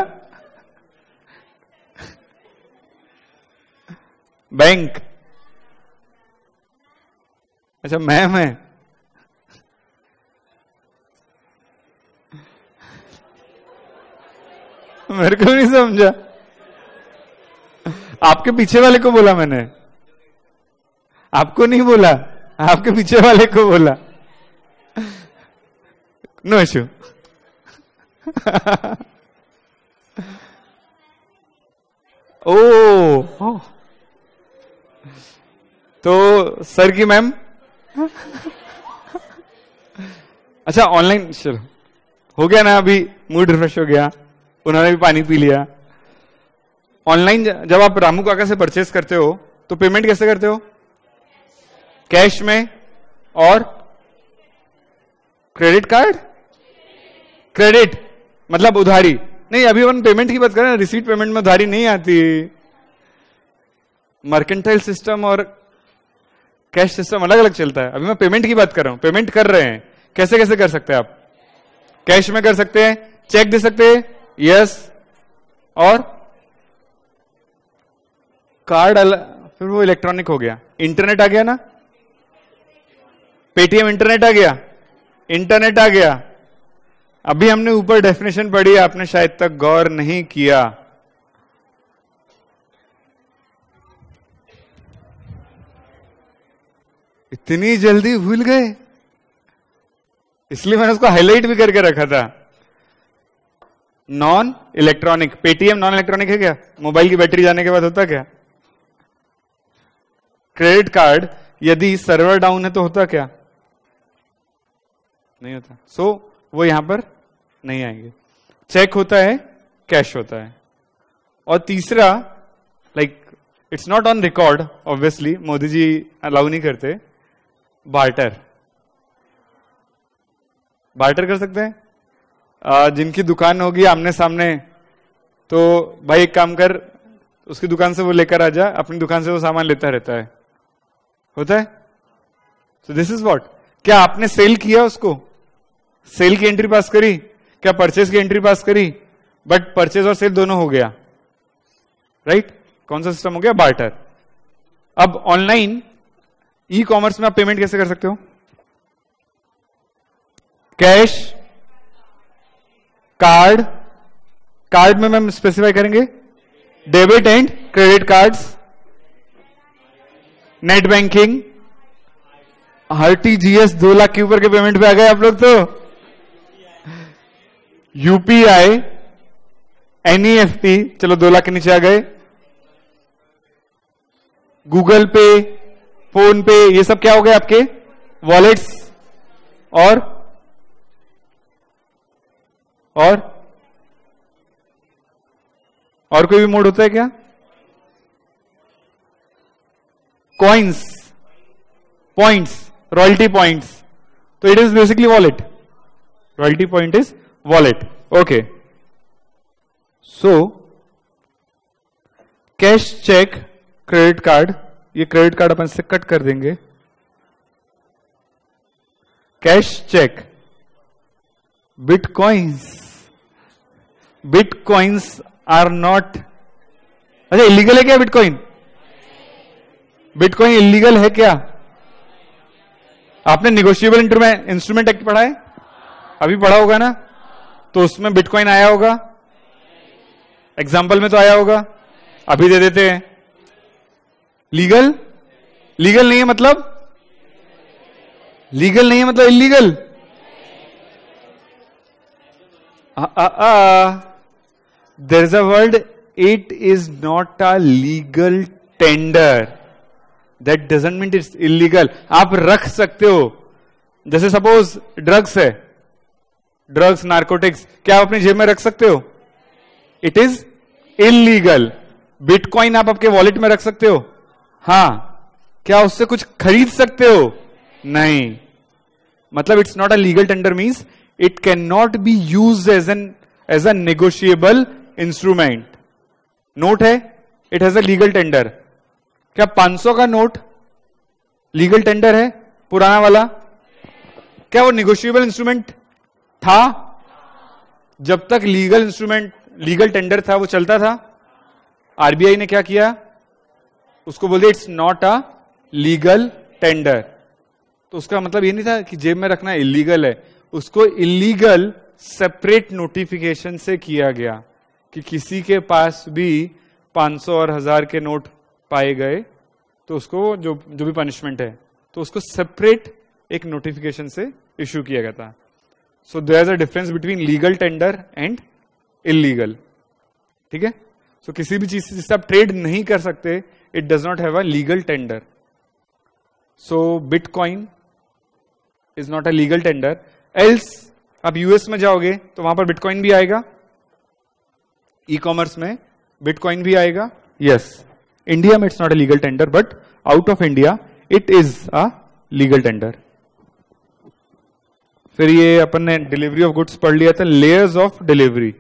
बैंक? अच्छा, मैम है। मेरे को नहीं समझा। आपके पीछे वाले को बोला मैंने, आपको नहीं बोला, आपके पीछे वाले को बोला। No issue. ओ, तो सर की मैम। अच्छा, ऑनलाइन चलो हो गया ना, अभी मूड रिफ्रेश हो गया, उन्होंने भी पानी पी लिया। ऑनलाइन जब आप रामू काका से परचेस करते हो तो पेमेंट कैसे करते हो? कैश में और क्रेडिट कार्ड? क्रेडिट मतलब उधारी नहीं, अभी अपन पेमेंट की बात कर रहे हैं। रिसीट पेमेंट में उधारी नहीं आती। मर्केंटाइल सिस्टम और कैश सिस्टम अलग अलग चलता है। अभी मैं पेमेंट की बात कर रहा हूं। पेमेंट कर रहे हैं, कैसे कैसे कर सकते हैं आप? कैश में कर सकते हैं, चेक दे सकते हैं, यस, और कार्ड फिर वो इलेक्ट्रॉनिक हो गया। इंटरनेट आ गया ना, पेटीएम इंटरनेट आ गया, इंटरनेट आ गया। अभी हमने ऊपर डेफिनेशन पढ़ी, आपने शायद तक गौर नहीं किया। इतनी जल्दी भूल गए, इसलिए मैंने उसको हाईलाइट भी करके रखा था। Non electronic, Paytm non electronic है क्या? मोबाइल की बैटरी जाने के बाद होता क्या? क्रेडिट कार्ड यदि सर्वर डाउन है तो होता क्या? नहीं होता। सो वो यहां पर नहीं आएंगे। चेक होता है, कैश होता है। और तीसरा, like it's not on record obviously, Modi ji allow नहीं करते, बार्टर। बार्टर कर सकते हैं। जिनकी दुकान होगी आमने सामने, तो भाई एक काम कर, उसकी दुकान से वो लेकर आ जा, अपनी दुकान से वो सामान लेता रहता है, होता है। सो दिस इज व्हाट, क्या आपने सेल किया, उसको सेल की एंट्री पास करी, क्या परचेज की एंट्री पास करी, बट परचेज और सेल दोनों हो गया, राइट? कौन सा सिस्टम हो गया? बार्टर। अब ऑनलाइन ई कॉमर्स में आप पेमेंट कैसे कर सकते हो? कैश, कार्ड, कार्ड में मैम स्पेसिफाई करेंगे debit and credit cards, net banking, RTGS. 2 lakh के ऊपर के पेमेंट पे आ गए आप लोग तो। यूपीआई, एनईएफटी, चलो 2 लाख के नीचे आ गए। गूगल पे, फोन पे, ये सब क्या हो गए आपके? वॉलेट्स। और कोई भी मोड होता है क्या? कॉइन्स, पॉइंट्स, रॉयल्टी पॉइंट्स, तो it is basically wallet. Royalty point is wallet. Okay, so cash, cheque, credit card, ये क्रेडिट कार्ड अपन से कट कर देंगे। Cash, cheque, bitcoins. Bitcoins are not, अच्छा इलीगल है क्या बिटकॉइन? बिटकॉइन इलीगल है क्या? आपने निगोशिएबल इंस्ट्रूमेंट एक्ट पढ़ा है? अभी पढ़ा होगा ना, तो उसमें बिटकॉइन आया होगा, एग्जाम्पल में तो आया होगा, अभी दे देते हैं। लीगल, लीगल नहीं है मतलब, लीगल नहीं है मतलब illegal. There is a word, it is not a legal tender. That doesn't mean it's illegal. आप रख सकते हो, जैसे सपोज ड्रग्स है, ड्रग्स, नार्कोटिक्स, क्या आप अपनी जेब में रख सकते हो? It is illegal. बिटकॉइन आप आपके वॉलेट में रख सकते हो? हाँ। क्या उससे कुछ खरीद सकते हो? नहीं। मतलब it's not a legal tender means it can not be use as a negotiable instrument. Note है, it has a legal tender. क्या 500 का नोट लीगल टेंडर है, पुराना वाला? क्या वो निगोशिएबल इंस्ट्रूमेंट था? जब तक लीगल इंस्ट्रूमेंट, लीगल टेंडर था, वो चलता था। आरबीआई ने क्या किया, उसको बोल दिया it's not a legal tender. तो उसका मतलब ये नहीं था कि जेब में रखना इलीगल है, उसको इलीगल सेपरेट नोटिफिकेशन से किया गया कि किसी के पास भी 500 और 1000 के नोट पाए गए तो उसको जो भी पनिशमेंट है, तो उसको सेपरेट एक नोटिफिकेशन से इश्यू किया गया था। So there is a difference between legal tender and illegal. ठीक है, सो किसी भी चीज जिससे आप ट्रेड नहीं कर सकते, it does not have a legal tender. So bitcoin is not a legal tender. Else आप यूएस में जाओगे तो वहां पर बिटकॉइन भी आएगा, ई कॉमर्स में बिटकॉइन भी आएगा। यस, इंडिया में it's not a legal tender, but out of India it is a legal tender. फिर ये अपन ने डिलीवरी ऑफ गुड्स पढ़ लिया था, layers of delivery.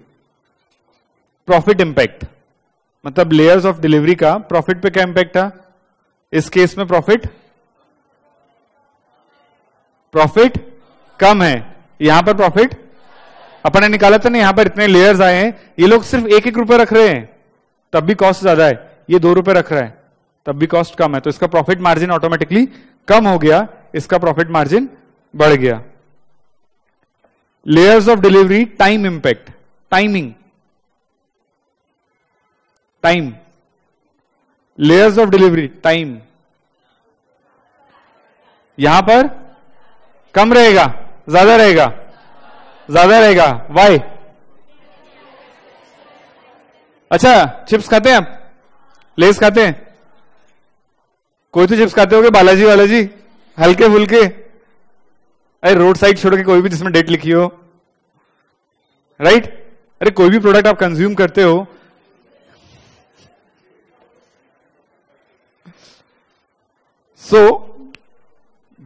Profit impact, मतलब लेयर्स ऑफ डिलीवरी का प्रॉफिट पे क्या इंपैक्ट था? इस केस में प्रॉफिट कम है, यहां पर प्रॉफिट अपन ने निकाला था ना, यहां पर इतने लेयर्स आए हैं, ये लोग सिर्फ 1-1 रुपए रख रहे हैं तब भी कॉस्ट ज्यादा है, ये 2 रुपए रख रहा है तब भी कॉस्ट कम है, तो इसका प्रॉफिट मार्जिन ऑटोमेटिकली कम हो गया, इसका प्रॉफिट मार्जिन बढ़ गया। Layers of delivery, time impact, timing, time, layers of delivery, time, यहां पर कम रहेगा, ज्यादा रहेगा, ज्यादा रहेगा। वाई? अच्छा, चिप्स खाते हैं आप? लेस खाते हैं? कोई तो चिप्स खाते होगे, बालाजी वालाजी, हल्के फुल्के। अरे रोड साइड छोड़ के कोई भी जिसमें डेट लिखी हो, राइट? अरे कोई भी प्रोडक्ट आप कंज्यूम करते हो,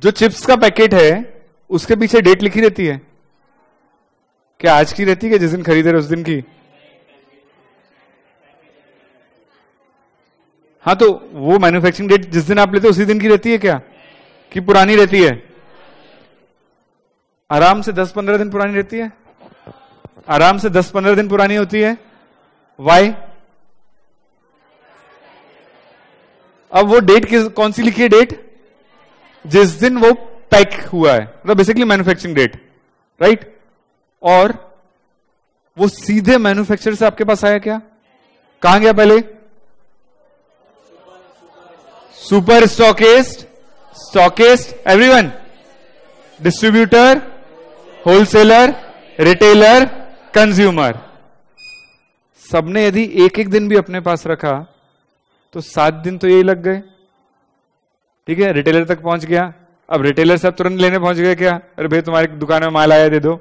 जो चिप्स का पैकेट है उसके पीछे डेट लिखी रहती है क्या? आज की रहती है क्या, जिस दिन खरीदे रहे उस दिन की? हाँ, तो वो मैन्युफैक्चरिंग डेट जिस दिन आप लेते हो उसी दिन की रहती है क्या, कि पुरानी रहती है? आराम से 10-15 दिन पुरानी रहती है, आराम से 10-15 दिन पुरानी होती है। वाई? अब वो डेट कौन सी लिखी है? डेट जिस दिन वो पैक हुआ है, मतलब बेसिकली मैन्युफैक्चरिंग डेट, राइट? और वो सीधे मैन्युफैक्चरर से आपके पास आया क्या? कहां गया पहले? Super stockist, stockist, everyone, distributor, wholesaler, retailer, consumer. सबने यदि एक एक दिन भी अपने पास रखा तो 7 दिन तो यही लग गए, ठीक है? रिटेलर तक पहुंच गया। अब रिटेलर से आप तुरंत लेने पहुंच गए क्या? अरे भाई तुम्हारी दुकान में माल आया, दे दो।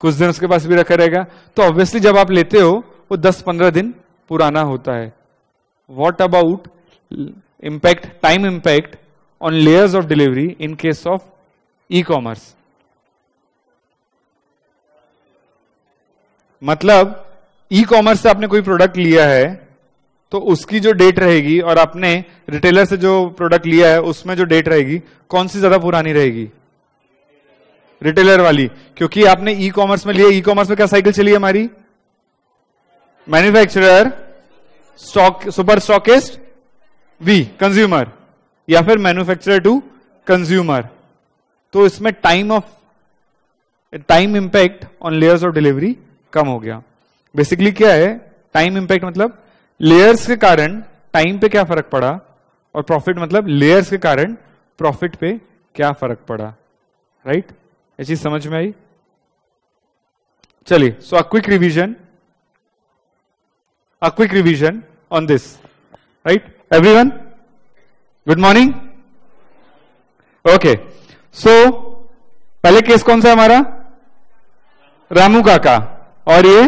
कुछ दिन उसके पास भी रखा रहेगा, तो ऑब्वियसली जब आप लेते हो वो 10-15 दिन पुराना होता है। What about impact, time impact on layers of delivery in case of e commerce? मतलब ई कॉमर्स से आपने कोई प्रोडक्ट लिया है तो उसकी जो डेट रहेगी, और आपने रिटेलर से जो प्रोडक्ट लिया है उसमें जो डेट रहेगी, कौन सी ज्यादा पुरानी रहेगी? रिटेलर वाली, क्योंकि आपने ई कॉमर्स में लिया। ई कॉमर्स में क्या साइकिल चली है हमारी? Manufacturer, stock, super stockist, we consumer, या फिर मैन्युफैक्चरर टू कंज्यूमर। तो इसमें time impact on layers of delivery कम हो गया। बेसिकली क्या है टाइम इंपैक्ट? मतलब लेयर्स के कारण टाइम पे क्या फर्क पड़ा, और प्रॉफिट मतलब लेयर्स के कारण प्रॉफिट पे क्या फर्क पड़ा, राइट? ये चीज समझ में आई? चलिए, so a quick revision on this, right? Everyone, good morning. Okay, so पहले केस कौन सा है हमारा? रामू काका, और ये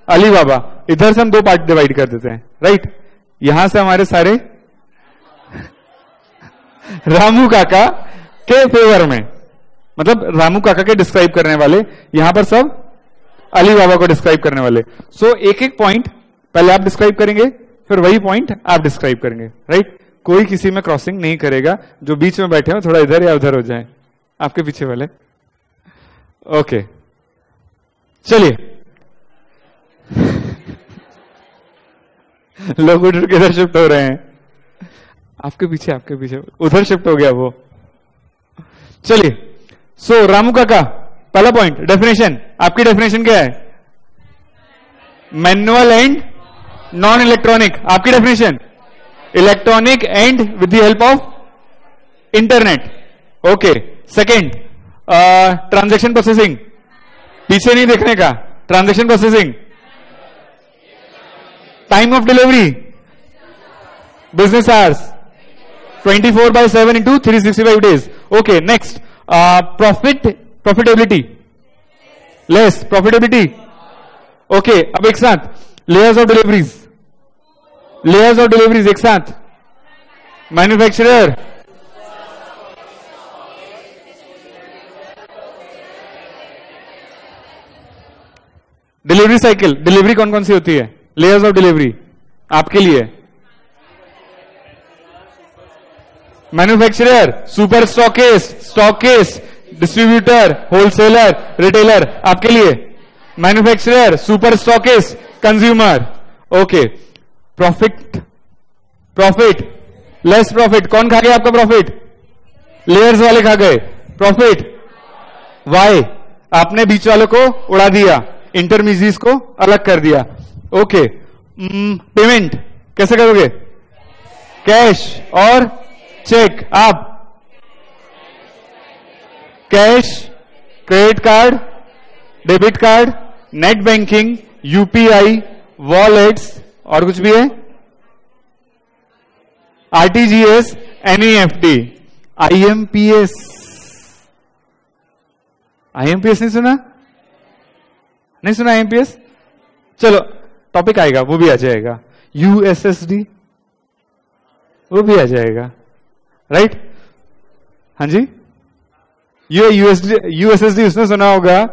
अली बाबा। इधर से हम 2 पार्ट डिवाइड कर देते हैं, राइट? यहां से हमारे सारे रामू काका के फेवर में, मतलब रामू काका के डिस्क्राइब करने वाले, यहां पर सब अली बाबा को डिस्क्राइब करने वाले। सो एक एक पॉइंट पहले आप डिस्क्राइब करेंगे, फिर वही पॉइंट आप डिस्क्राइब करेंगे, राइट? कोई किसी में क्रॉसिंग नहीं करेगा। जो बीच में बैठे हो थोड़ा इधर या उधर हो जाए, आपके पीछे वाले। ओके, चलिए। लोग उधर किधर शिफ्ट हो रहे हैं? आपके पीछे उधर शिफ्ट हो गया वो। चलिए, सो रामू काका, पहला पॉइंट, डेफिनेशन। आपकी डेफिनेशन क्या है? Manual and non electronic. आपकी definition? Electronic and with the help of internet. Okay, second, transaction processing. पीछे नहीं देखने का, transaction processing. Time of delivery, business hours, 24/7 into 365 days. Okay, next, profitability, less profitability. Okay, अब एक साथ layers of deliveries एक साथ, मैन्युफैक्चरर, डिलीवरी साइकिल। डिलीवरी कौन कौन सी होती है? लेयर्स ऑफ डिलीवरी आपके लिए, manufacturer, super stockist, distributor, wholesaler, retailer आपके लिए, manufacturer, super stockist, consumer. Okay, profit, less profit. कौन खा गया आपका प्रॉफिट? लेयर्स वाले खा गए प्रॉफिट। वाई? आपने बीच वालों को उड़ा दिया, इंटरमीडिएट्स को अलग कर दिया। ओके, पेमेंट कैसे करोगे? कैश और चेक। आप cash, credit card, debit card, net banking, UPI, wallets, और कुछ भी है, आरटीजीएस, एनईएफटी, आईएमपीएस। आईएमपीएस नहीं सुना? नहीं सुना आईएमपीएस? चलो टॉपिक आएगा, वो भी आ जाएगा। यूएसएसडी, वो भी आ जाएगा, राइट? हाँ जी, यूएसएसडी उसने सुना होगा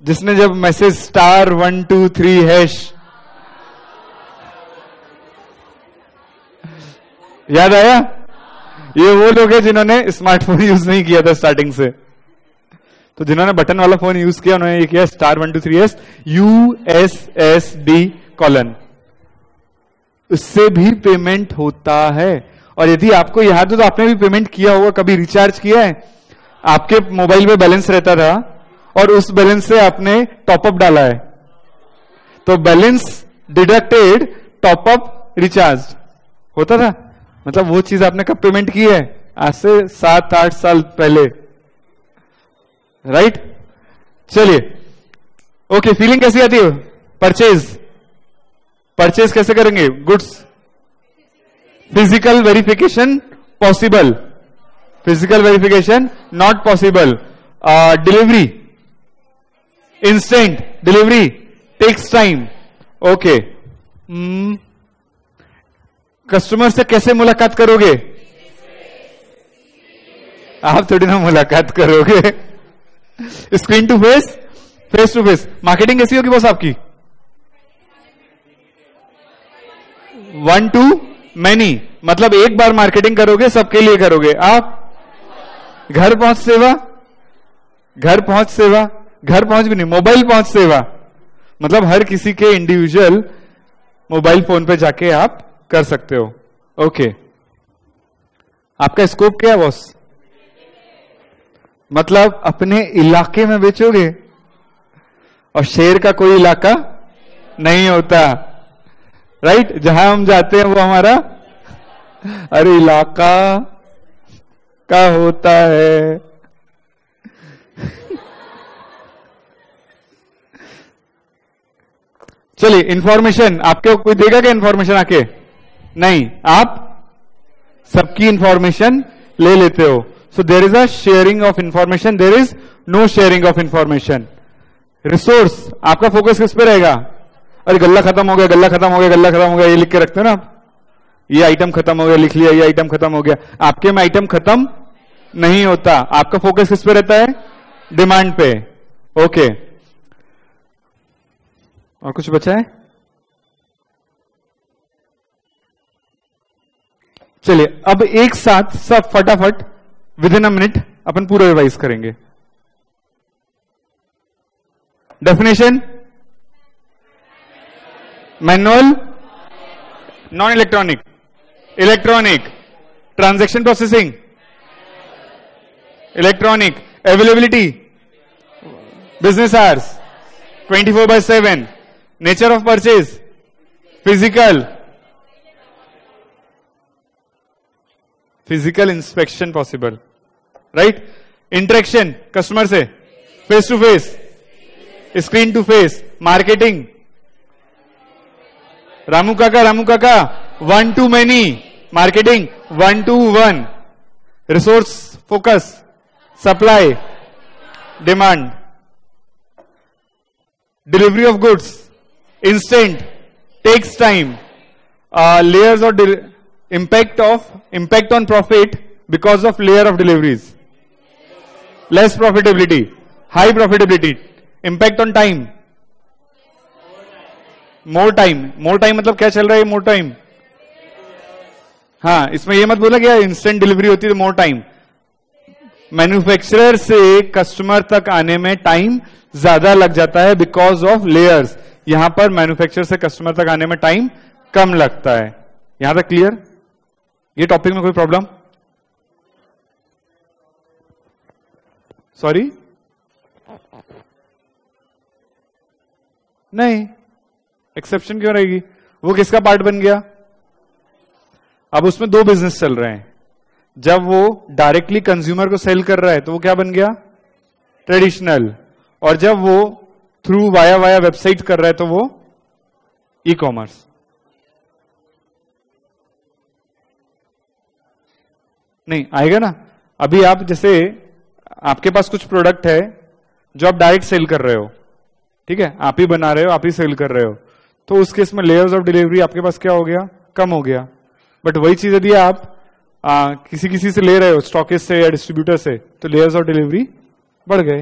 जिसने जब मैसेज *123#, याद आया? ये वो लोग हैं जिन्होंने स्मार्टफोन यूज नहीं किया था स्टार्टिंग से, तो जिन्होंने बटन वाला फोन यूज किया उन्होंने ये किया *123#, USSD कॉलन, उससे भी पेमेंट होता है। और यदि आपको याद हो तो आपने भी पेमेंट किया होगा, कभी रिचार्ज किया है? आपके मोबाइल में बैलेंस रहता था और उस बैलेंस से आपने टॉपअप डाला है, तो बैलेंस डिडक्टेड, टॉपअप रिचार्ज होता था। मतलब वो चीज आपने कब पेमेंट की है? आज से 7-8 साल पहले, राइट? चलिए, ओके, फीलिंग कैसी आती है? परचेज कैसे करेंगे? Goods, physical verification possible, physical verification not possible, delivery instant, delivery takes time, okay. Customer से कैसे मुलाकात करोगे? आप थोड़ी ना मुलाकात करोगे, screen to face, face to face. Marketing कैसी होगी बॉस आपकी? 1 to many, मतलब एक बार मार्केटिंग करोगे, सबके लिए करोगे आप। घर पहुंच सेवा, घर पहुंच सेवा, घर पहुंच भी नहीं, मोबाइल पहुंच सेवा, मतलब हर किसी के इंडिविजुअल मोबाइल फोन पे जाके आप कर सकते हो, ओके। आपका स्कोप क्या है बॉस? मतलब अपने इलाके में बेचोगे, और शेर का कोई इलाका नहीं होता, राइट? जहां हम जाते हैं वो हमारा अरे इलाका का होता है। चलिए, इंफॉर्मेशन आपके कोई देगा क्या? इंफॉर्मेशन आके नहीं, आप सबकी इंफॉर्मेशन ले लेते हो। So there is a sharing of information, there is no sharing of information. Resource, आपका फोकस किस पे रहेगा? अरे गल्ला खत्म हो गया, गल्ला खत्म हो गया, गल्ला खत्म हो गया, ये लिख के रखते हो ना आप, ये आइटम खत्म हो गया, लिख लिया, ये आइटम खत्म हो गया। आपके में आइटम खत्म नहीं होता, आपका फोकस किस पे रहता है? डिमांड पे, ओके। और कुछ बचा है? चलिए, अब एक साथ सब फटाफट विदिन अ मिनट अपन पूरा रिवाइज करेंगे। Definition, manual, non electronic, electronic, transaction processing, electronic, availability, business hours, 24/7, nature of purchase, physical, physical inspection possible, right? Interaction customer से, face to face, screen to face, marketing, Ramu काका 1 to many, marketing 1 to 1, resource focus, supply, demand, delivery of goods, instant, tax time, layers of impact on profit because of layer of deliveries, less profitability, high profitability, impact on time, more time मतलब क्या चल रहा है? More time, हाँ, इसमें ये मत बोला क्या इंस्टेंट डिलीवरी होती है, मोर टाइम। मैन्युफैक्चरर से कस्टमर तक आने में टाइम ज्यादा लग जाता है बिकॉज ऑफ लेयर्स, यहां पर मैन्युफैक्चरर से कस्टमर तक आने में टाइम कम लगता है। यहां तक क्लियर? ये टॉपिक में कोई प्रॉब्लम? सॉरी, नहीं, एक्सेप्शन क्यों रहेगी? वो किसका पार्ट बन गया? अब उसमें 2 बिजनेस चल रहे हैं, जब वो डायरेक्टली कंज्यूमर को सेल कर रहा है तो वो क्या बन गया? ट्रेडिशनल। और जब वो थ्रू वाया वेबसाइट कर रहा है तो वो ई कॉमर्स। नहीं आएगा ना? अभी आप जैसे आपके पास कुछ प्रोडक्ट है जो आप डायरेक्ट सेल कर रहे हो, ठीक है, आप ही बना रहे हो, आप ही सेल कर रहे हो, तो उस केस में लेयर्स ऑफ डिलीवरी आपके पास क्या हो गया? कम हो गया। बट वही चीज यदि आप किसी से ले रहे हो, स्टॉकिस्ट से या डिस्ट्रीब्यूटर से, तो लेयर्स ऑफ डिलीवरी बढ़ गए,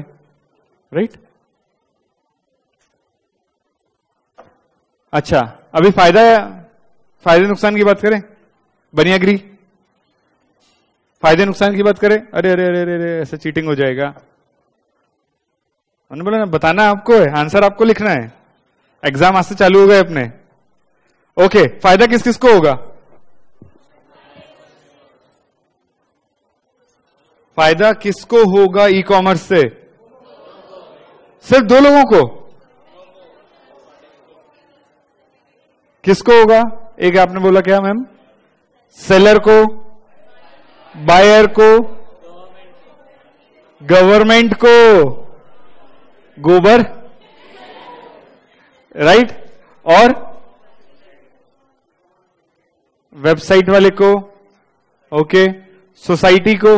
राइट? अच्छा, अभी फायदे नुकसान की बात करें, बनी एग्री? फायदे नुकसान की बात करें। अरे अरे अरे अरे, अरे ऐसा चीटिंग हो जाएगा। उन्होंने बोला ना, बताना आपको है, आंसर आपको लिखना है, एग्जाम आज से चालू हो गए अपने। ओके, फायदा किस किस को होगा? फायदा किसको होगा ई कॉमर्स से? सिर्फ दो लोगों को? किसको होगा? एक आपने बोला क्या मैम? सेलर को, बायर को, गवर्नमेंट को, गोबर, राइट, और वेबसाइट वाले को, ओके, सोसाइटी को।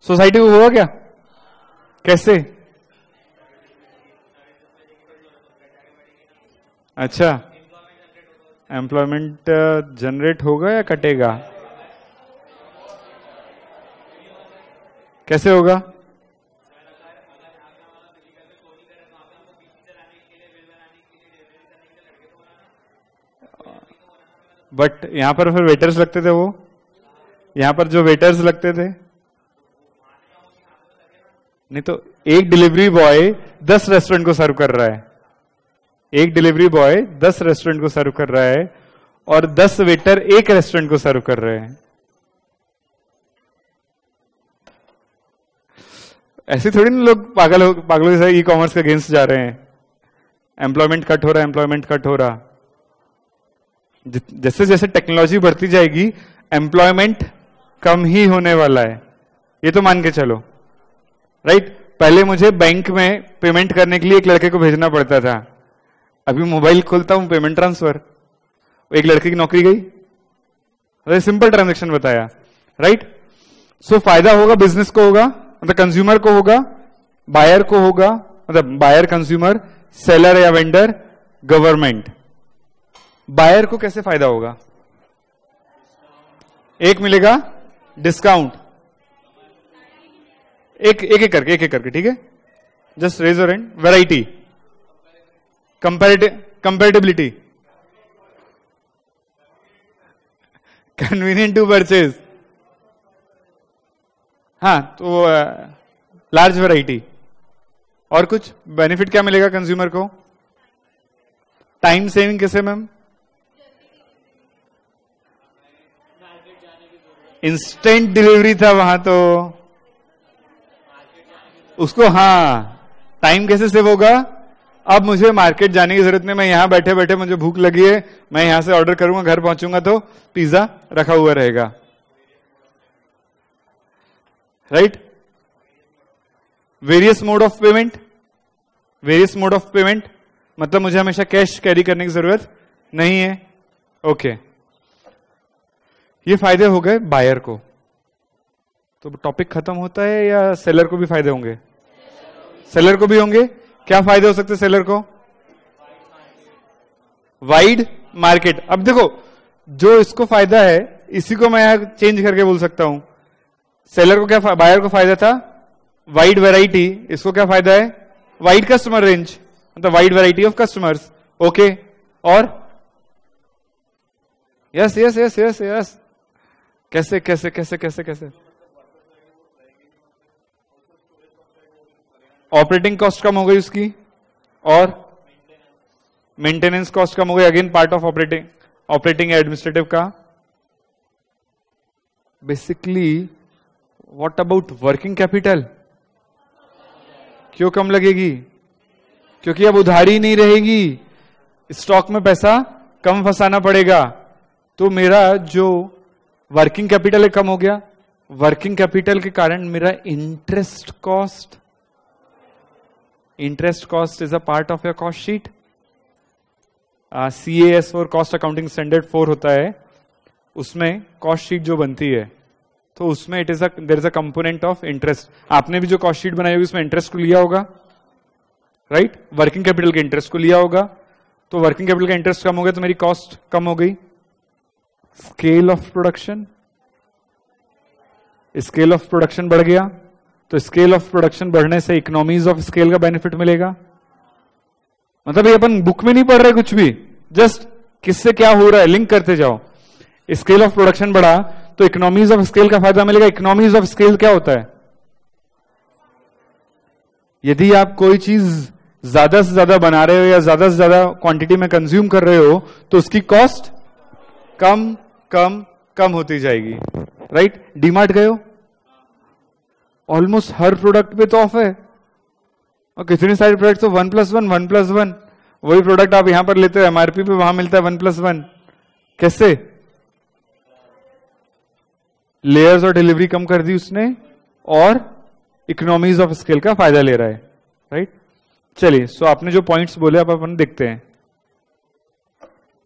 सोसाइटी को होगा क्या? कैसे? अच्छा, एम्प्लॉयमेंट जनरेट होगा या कटेगा? कैसे होगा? बट यहां पर फिर वेटर्स लगते थे, वो यहां पर जो वेटर्स लगते थे, नहीं तो एक डिलीवरी बॉय 10 रेस्टोरेंट को सर्व कर रहा है, एक डिलीवरी बॉय 10 रेस्टोरेंट को सर्व कर रहा है और 10 वेटर एक रेस्टोरेंट को सर्व कर रहे हैं। ऐसे थोड़ी ना लोग पागलों के ई कॉमर्स के अगेंस्ट जा रहे हैं। एम्प्लॉयमेंट कट हो रहा है, एम्प्लॉयमेंट कट हो रहा। जैसे जैसे टेक्नोलॉजी बढ़ती जाएगी एम्प्लॉयमेंट कम ही होने वाला है, ये तो मान के चलो, राइट? पहले मुझे बैंक में पेमेंट करने के लिए एक लड़के को भेजना पड़ता था, अभी मोबाइल खोलता हूं, पेमेंट ट्रांसफर, एक लड़के की नौकरी गई। अरे सिंपल ट्रांजेक्शन बताया, राइट? सो फायदा होगा बिजनेस को होगा, मतलब कंज्यूमर को होगा, बायर को होगा, मतलब बायर कंज्यूमर, सेलर या वेंडर, गवर्नमेंट। बायर को कैसे फायदा होगा? एक मिलेगा डिस्काउंट, एक एक करके, ठीक है? Just raise your hand. Variety, comparability, convenient to purchase, हाँ, तो लार्ज वैरायटी। और कुछ बेनिफिट क्या मिलेगा कंज्यूमर को? टाइम सेविंग कैसे मैम? इंस्टेंट डिलीवरी था वहां तो उसको, हाँ, टाइम कैसे सेव होगा? अब मुझे मार्केट जाने की जरूरत नहीं, मैं यहां बैठे बैठे मुझे भूख लगी है, मैं यहां से ऑर्डर करूंगा, घर पहुंचूंगा तो पिज्जा रखा हुआ रहेगा, right? Various mode of payment, various mode of payment मतलब मुझे हमेशा कैश कैरी करने की जरूरत नहीं है, ओके। ये फायदे हो गए बायर को। तो टॉपिक खत्म होता है या सेलर को भी फायदे होंगे? सेलर को भी होंगे। क्या फायदे हो सकते हैं सेलर को? Wide market. अब देखो, जो इसको फायदा है इसी को मैं यहां चेंज करके बोल सकता हूं। सेलर को क्या, बायर को फायदा था वाइड वैरायटी, इसको क्या फायदा है? वाइड कस्टमर रेंज, मतलब wide variety of customers, okay. और yes yes yes yes yes, कैसे कैसे कैसे कैसे कैसे? ऑपरेटिंग कॉस्ट कम हो गई उसकी, और मेंटेनेंस कॉस्ट कम हो गई, again part of operating administrative का। Basically what about working capital? क्यों कम लगेगी? क्योंकि अब उधारी नहीं रहेगी, स्टॉक में पैसा कम फंसाना पड़ेगा, तो मेरा जो वर्किंग कैपिटल है कम हो गया। वर्किंग कैपिटल के कारण मेरा interest cost is a part of your cost sheet. CAS4 cost accounting standard 4 होता है, उसमें कॉस्ट शीट जो बनती है तो उसमें there is a component of interest. आपने भी जो कॉस्ट शीट बनाई होगी उसमें इंटरेस्ट को लिया होगा, राइट? वर्किंग कैपिटल के इंटरेस्ट को लिया होगा, तो वर्किंग कैपिटल का इंटरेस्ट कम हो गया तो मेरी कॉस्ट कम हो गई। स्केल ऑफ प्रोडक्शन बढ़ गया, तो स्केल ऑफ प्रोडक्शन बढ़ने से इकोनॉमीज ऑफ स्केल का बेनिफिट मिलेगा। मतलब ये अपन बुक में नहीं पढ़ रहे कुछ भी, जस्ट किससे क्या हो रहा है लिंक करते जाओ। स्केल ऑफ प्रोडक्शन बढ़ा तो इकोनॉमीज ऑफ स्केल का फायदा मिलेगा। इकोनॉमीज ऑफ स्केल क्या होता है? यदि आप कोई चीज ज्यादा से ज्यादा बना रहे हो या ज्यादा से ज्यादा क्वांटिटी में कंज्यूम कर रहे हो तो उसकी कॉस्ट कम कम कम होती जाएगी, राइट? डीमार्ट गए हो, ऑलमोस्ट हर प्रोडक्ट पे तो ऑफ है, और कितने सारे प्रोडक्ट तो 1+1 वही प्रोडक्ट आप यहां पर लेते हो MRP पे, वहां मिलता है 1+1। कैसे? लेयर्स और डिलीवरी कम कर दी उसने और इकोनॉमीज ऑफ स्केल का फायदा ले रहा है, राइट? चलिए, सो आपने जो पॉइंट्स बोले अब अपन देखते हैं।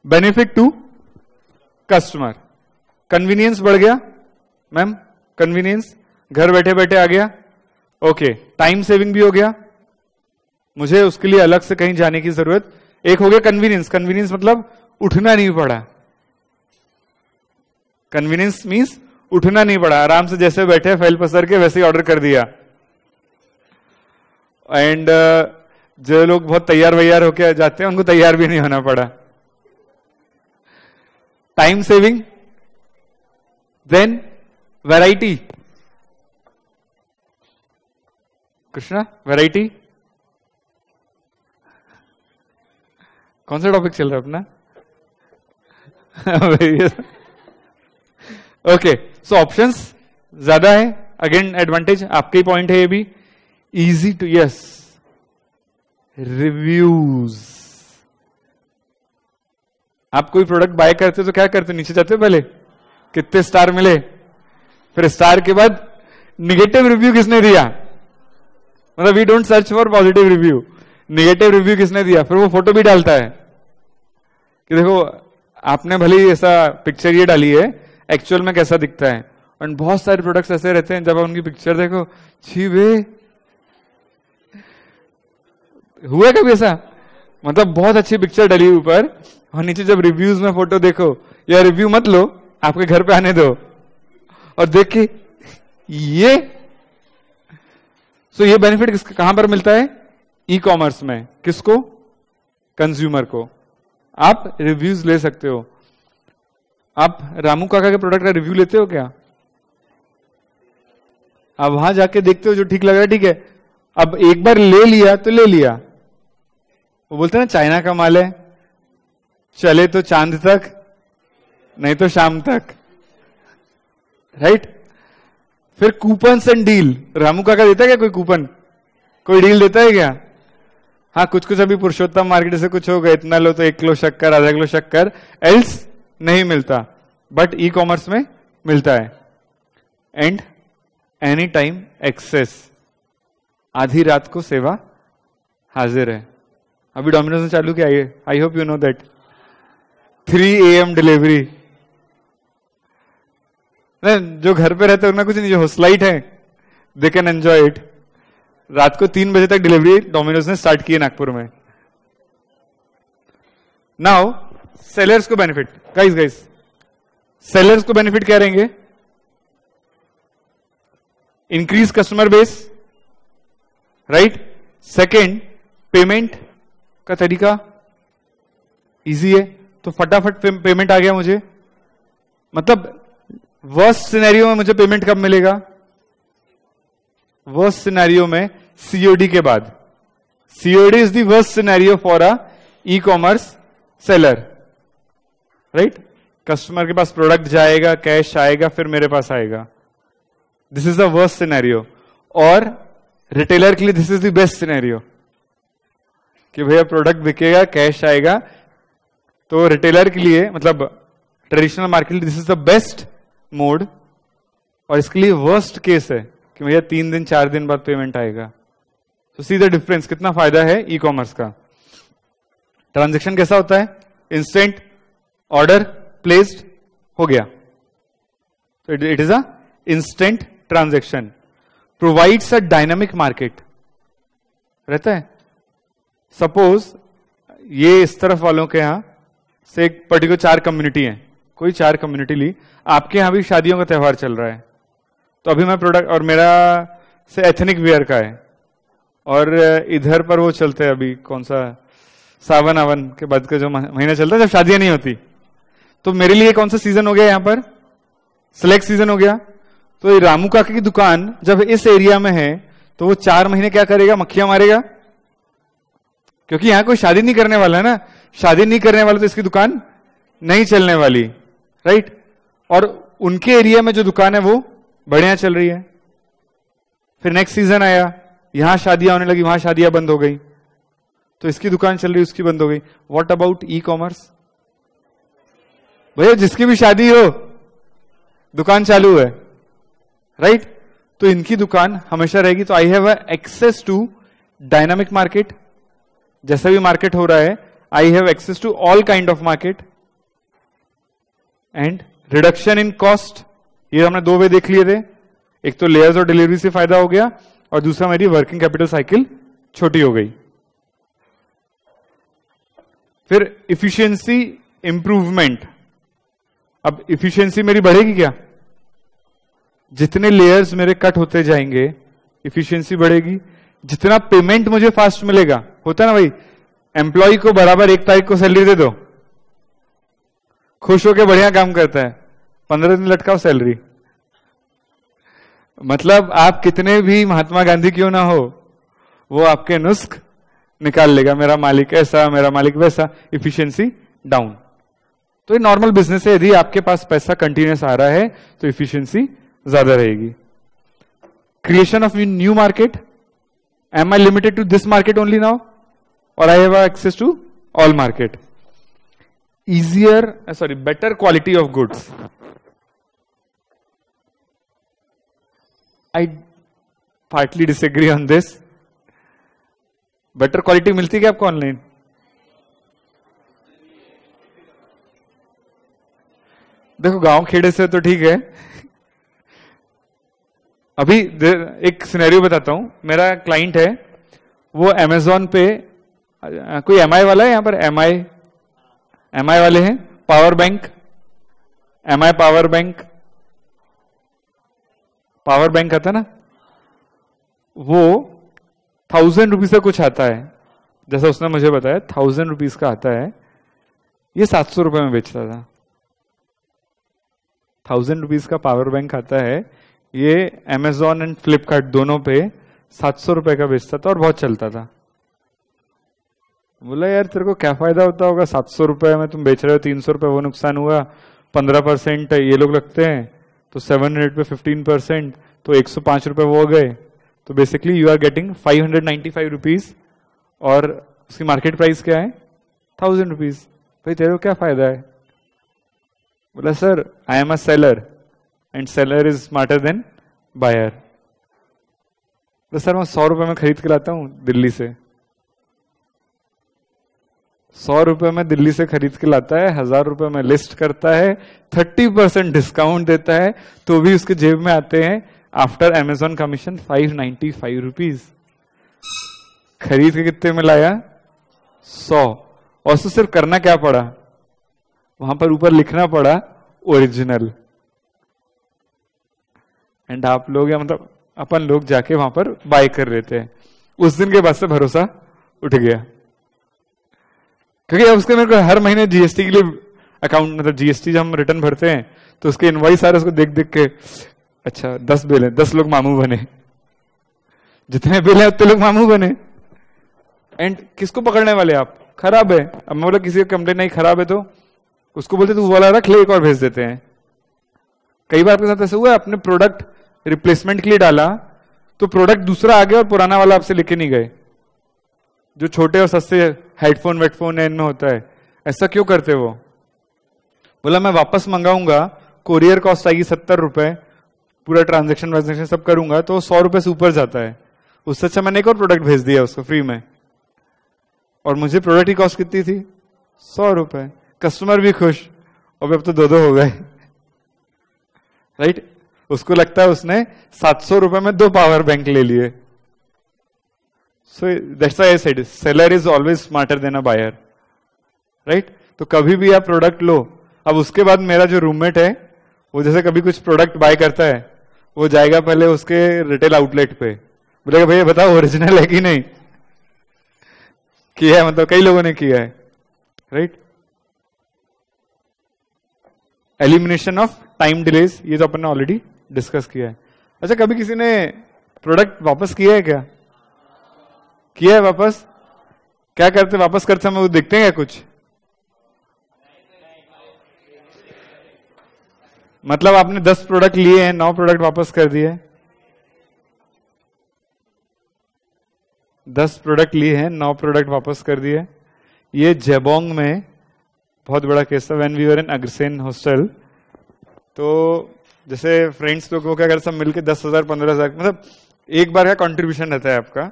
बेनिफिट टू कस्टमर, कन्वीनियंस बढ़ गया मैम, कन्वीनियंस घर बैठे बैठे आ गया। ओके, टाइम सेविंग भी हो गया, मुझे उसके लिए अलग से कहीं जाने की जरूरत। एक हो गया कन्वीनियंस, कन्वीनियंस मतलब उठना नहीं पड़ा। कन्वीनियंस मीन्स उठना नहीं पड़ा, आराम से जैसे बैठे फाइल पसर के वैसे ही ऑर्डर कर दिया। एंड जो लोग बहुत तैयार वैयार होके जाते हैं उनको तैयार भी नहीं होना पड़ा। Time saving, then variety. Krishna, variety कौन सा टॉपिक चल रहा है अपना? ओके, सो ऑप्शंस ज्यादा है, अगेन एडवांटेज आपके ही पॉइंट है ये भी। Easy to, yes, reviews. आप कोई प्रोडक्ट बाय करते हो तो क्या करते हो? नीचे जाते हो पहले कितने स्टार मिले, फिर स्टार के बाद निगेटिव रिव्यू किसने दिया, मतलब we don't search for positive review, negative review किसने दिया, फिर वो फोटो भी डालता है कि देखो आपने भले ही ऐसा पिक्चर ये डाली है, एक्चुअल में कैसा दिखता है। और बहुत सारे प्रोडक्ट्स ऐसे रहते हैं जब आप उनकी पिक्चर देखो, छी बे, हुआ है कभी ऐसा? मतलब बहुत अच्छी पिक्चर डली ऊपर और नीचे जब रिव्यूज में फोटो देखो, या रिव्यू मत लो, आपके घर पे आने दो और देख के ये। सो ये बेनिफिट कहां पर मिलता है? ई कॉमर्स में। किसको? कंज्यूमर को। आप रिव्यूज ले सकते हो। आप रामू काका के प्रोडक्ट का रिव्यू लेते हो क्या? आप वहां जाके देखते हो जो ठीक लग रहा है, ठीक है। अब एक बार ले लिया तो ले लिया, वो बोलते हैं ना चाइना का माल है, चले तो चांद तक नहीं तो शाम तक, राइट? फिर कूपन एंड डील, रामू काका देता है क्या कोई कूपन, कोई डील देता है क्या? हाँ, कुछ कुछ अभी पुरुषोत्तम मार्केट से कुछ हो गया, इतना लो तो 1 किलो शक्कर, आधा किलो शक्कर, एल्स नहीं मिलता, बट ई कॉमर्स में मिलता है। एंड एनी टाइम एक्सेस, आधी रात को सेवा हाजिर है। अभी डोमिनोज ने चालू किया है, I hope you know that, 3 AM delivery. जो घर पे रहते हैं उनमें कुछ नहीं, जो होस्टलाइट है दे कैन एंजॉय इट। रात को 3 बजे तक डिलीवरी डोमिनोज ने स्टार्ट की है नागपुर में। नाउ सेलर्स को बेनिफिट, गाइस सेलर्स को बेनिफिट क्या रहेंगे? Increase customer base, right? Second, payment का तरीका इजी है, तो फटाफट पेमेंट आ गया मुझे। मतलब वर्स्ट सिनेरियो में मुझे पेमेंट कब मिलेगा? वर्स्ट सिनेरियो में सीओडी के बाद। COD is the worst scenario for a e commerce seller, right? Customer के पास प्रोडक्ट जाएगा, कैश आएगा, फिर मेरे पास आएगा। This is the worst scenario. और रिटेलर के लिए this is the best scenario कि भैया प्रोडक्ट बिकेगा, कैश आएगा। तो रिटेलर के लिए, मतलब traditional market, this is the best mode और इसके लिए वर्स्ट केस है कि भैया 3 दिन 4 दिन बाद पेमेंट आएगा। तो सी द डिफरेंस, कितना फायदा है ई कॉमर्स का। ट्रांजेक्शन कैसा होता है? इंस्टेंट, ऑर्डर प्लेस्ड, हो गया। तो it is a instant transaction, provides a dynamic market रहता है। सपोज ये इस तरफ वालों के यहां से एक पर्टिकुलर 4 कम्युनिटी है, कोई 4 कम्युनिटी ली, आपके यहां भी शादियों का त्यौहार चल रहा है, तो अभी मैं प्रोडक्ट, और मेरा से एथनिक वेयर का है, और इधर पर वो चलते हैं अभी कौन सा सावन आवन के बाद का जो महीना चलता है जब शादियां नहीं होती, तो मेरे लिए कौन सा सीजन हो गया यहां पर? सिलेक्ट सीजन हो गया। तो रामू काका की दुकान जब इस एरिया में है तो वो 4 महीने क्या करेगा? मक्खियां मारेगा, क्योंकि यहां कोई शादी नहीं करने वाला है ना। शादी नहीं करने वाला तो इसकी दुकान नहीं चलने वाली, राइट। और उनके एरिया में जो दुकान है वो बढ़िया चल रही है। फिर नेक्स्ट सीजन आया, यहां शादियां होने लगी, वहां शादियां बंद हो गई, तो इसकी दुकान चल रही, उसकी बंद हो गई। What about e commerce? भैया जिसकी भी शादी हो दुकान चालू है, राइट। तो इनकी दुकान हमेशा रहेगी। तो I have access to dynamic market, जैसा भी मार्केट हो रहा है I have access to all kind of market, and reduction in cost. ये हमने 2 वे देख लिए थे, एक तो लेयर्स और डिलीवरी से फायदा हो गया, और दूसरा मेरी वर्किंग कैपिटल साइकिल छोटी हो गई। फिर इफिशियंसी इंप्रूवमेंट। अब इफिशियंसी मेरी बढ़ेगी क्या? जितने लेयर्स मेरे कट होते जाएंगे इफिशियंसी बढ़ेगी। जितना पेमेंट मुझे फास्ट मिलेगा, होता है ना भाई, एम्प्लॉय को बराबर 1 तारीख को सैलरी दे दो, खुश होकर बढ़िया काम करता है, 15 दिन लटकाओ सैलरी। मतलब आप कितने भी महात्मा गांधी क्यों ना हो, वो आपके नुस्ख निकाल लेगा, मेरा मालिक ऐसा, मेरा मालिक वैसा, इफिशियंसी डाउन। तो ये नॉर्मल बिजनेस है, यदि आपके पास पैसा कंटिन्यूस आ रहा है तो इफिशियंसी ज्यादा रहेगी। Creation of new market, am I limited to this market only now, और I have access to all market. Better quality of goods. I partly disagree on this. Better quality मिलती है क्या आपको ऑनलाइन? देखो गांव खेड़े से तो ठीक है। अभी एक सिनेरियो बताता हूं। मेरा क्लाइंट है, वो अमेजोन पे, कोई एमआई वाला है यहां पर? एमआई वाले हैं? Power bank, MI power bank, power bank आता ना, वो 1000 रुपीज का कुछ आता है, जैसा उसने मुझे बताया 1000 रुपीज का आता है। ये 700 रुपए में बेचता था। 1000 रुपीज का पावर बैंक आता है, ये अमेजोन एंड फ्लिपकार्ट दोनों पे 700 रुपए का बेचता था और बहुत चलता था। बोला यार तेरे को क्या फायदा होता होगा, 700 रुपए में तुम बेच रहे हो, 300 रुपए वो नुकसान हुआ, 15% ये लोग लगते हैं, तो 700 पे 15%, तो 105 रुपए वो हो गए। तो basically you are getting 595 rupees, और उसकी मार्केट प्राइस क्या है? 1000 रुपीज। भाई तेरे को क्या फायदा है? बोला sir I am a seller and seller is smarter than buyer. तो सर मैं 100 रुपए में खरीद के लाता हूं दिल्ली से, 100 रुपए में दिल्ली से खरीद के लाता है, 1000 रुपए में लिस्ट करता है, 30% डिस्काउंट देता है, तो भी उसके जेब में आते हैं आफ्टर अमेजोन कमीशन 595 रुपीज। खरीद के कितने में लाया? 100। और उसको सिर्फ करना क्या पड़ा? वहां पर ऊपर लिखना पड़ा ओरिजिनल। एंड आप लोग, या मतलब अपन लोग जाके वहां पर बाय कर लेते हैं। उस दिन के बाद से भरोसा उठ गया, क्योंकि अब उसके मेरे को हर महीने जीएसटी के लिए अकाउंट, मतलब जीएसटी जब हम रिटर्न भरते हैं तो उसके इनवॉइस सारे उसको देख देख के, अच्छा 10 बिल है, 10 लोग मामू बने, जितने बिल है उतने लोग मामू बने। एंड किसको पकड़ने वाले आप? खराब है। अब मैं बोला किसी का कंप्लेन नहीं खराब है, तो उसको बोलते तू वाला रख ले, एक और भेज देते हैं। कई बार आपके साथ ऐसा हुआ है, अपने प्रोडक्ट रिप्लेसमेंट के लिए डाला तो प्रोडक्ट दूसरा आ गया और पुराना वाला आपसे लेके नहीं गए। जो छोटे और सस्ते हेडफोन वेडफोन है इनमें होता है, ऐसा क्यों करते वो? बोला मैं वापस मंगाऊंगा, कोरियर कॉस्ट आएगी 70 रुपए, पूरा ट्रांजेक्शन सब करूंगा तो 100 रुपए से ऊपर जाता है। उससे अच्छा मैंने एक और प्रोडक्ट भेज दिया उसको फ्री में, और मुझे प्रोडक्ट की कॉस्ट कितनी थी? 100 रुपए। कस्टमर भी खुश, और अब तो 2-2 हो गए, राइट? उसको लगता है उसने 700 रुपए में 2 पावर बैंक ले लिए। So that's why I said seller is always smarter than a buyer, right? तो कभी भी आप प्रोडक्ट लो। अब उसके बाद मेरा जो रूममेट है वो जैसे कभी कुछ प्रोडक्ट बाय करता है, वो जाएगा पहले उसके रिटेल आउटलेट पे, बोलेगा भैया बताओ ओरिजिनल है कि नहीं। किया है, मतलब कई लोगों ने किया है, right? Elimination of time delays, ये तो अपन ने ऑलरेडी डिस्कस किया है। अच्छा, कभी किसी ने प्रोडक्ट वापस किया है क्या? किया है वापस? क्या करते वापस करते समय? वो देखते हैं क्या कुछ? मतलब आपने 10 प्रोडक्ट लिए हैं, 9 प्रोडक्ट वापस कर दिए। 10 प्रोडक्ट लिए हैं, 9 प्रोडक्ट वापस कर दिए। ये जेबोंग में बहुत बड़ा केस था, when we were in Agrasen hostel. तो जैसे फ्रेंड्स लोग क्या करते, सब मिलकर 10,000 15,000, मतलब एक बार का कंट्रीब्यूशन रहता है आपका,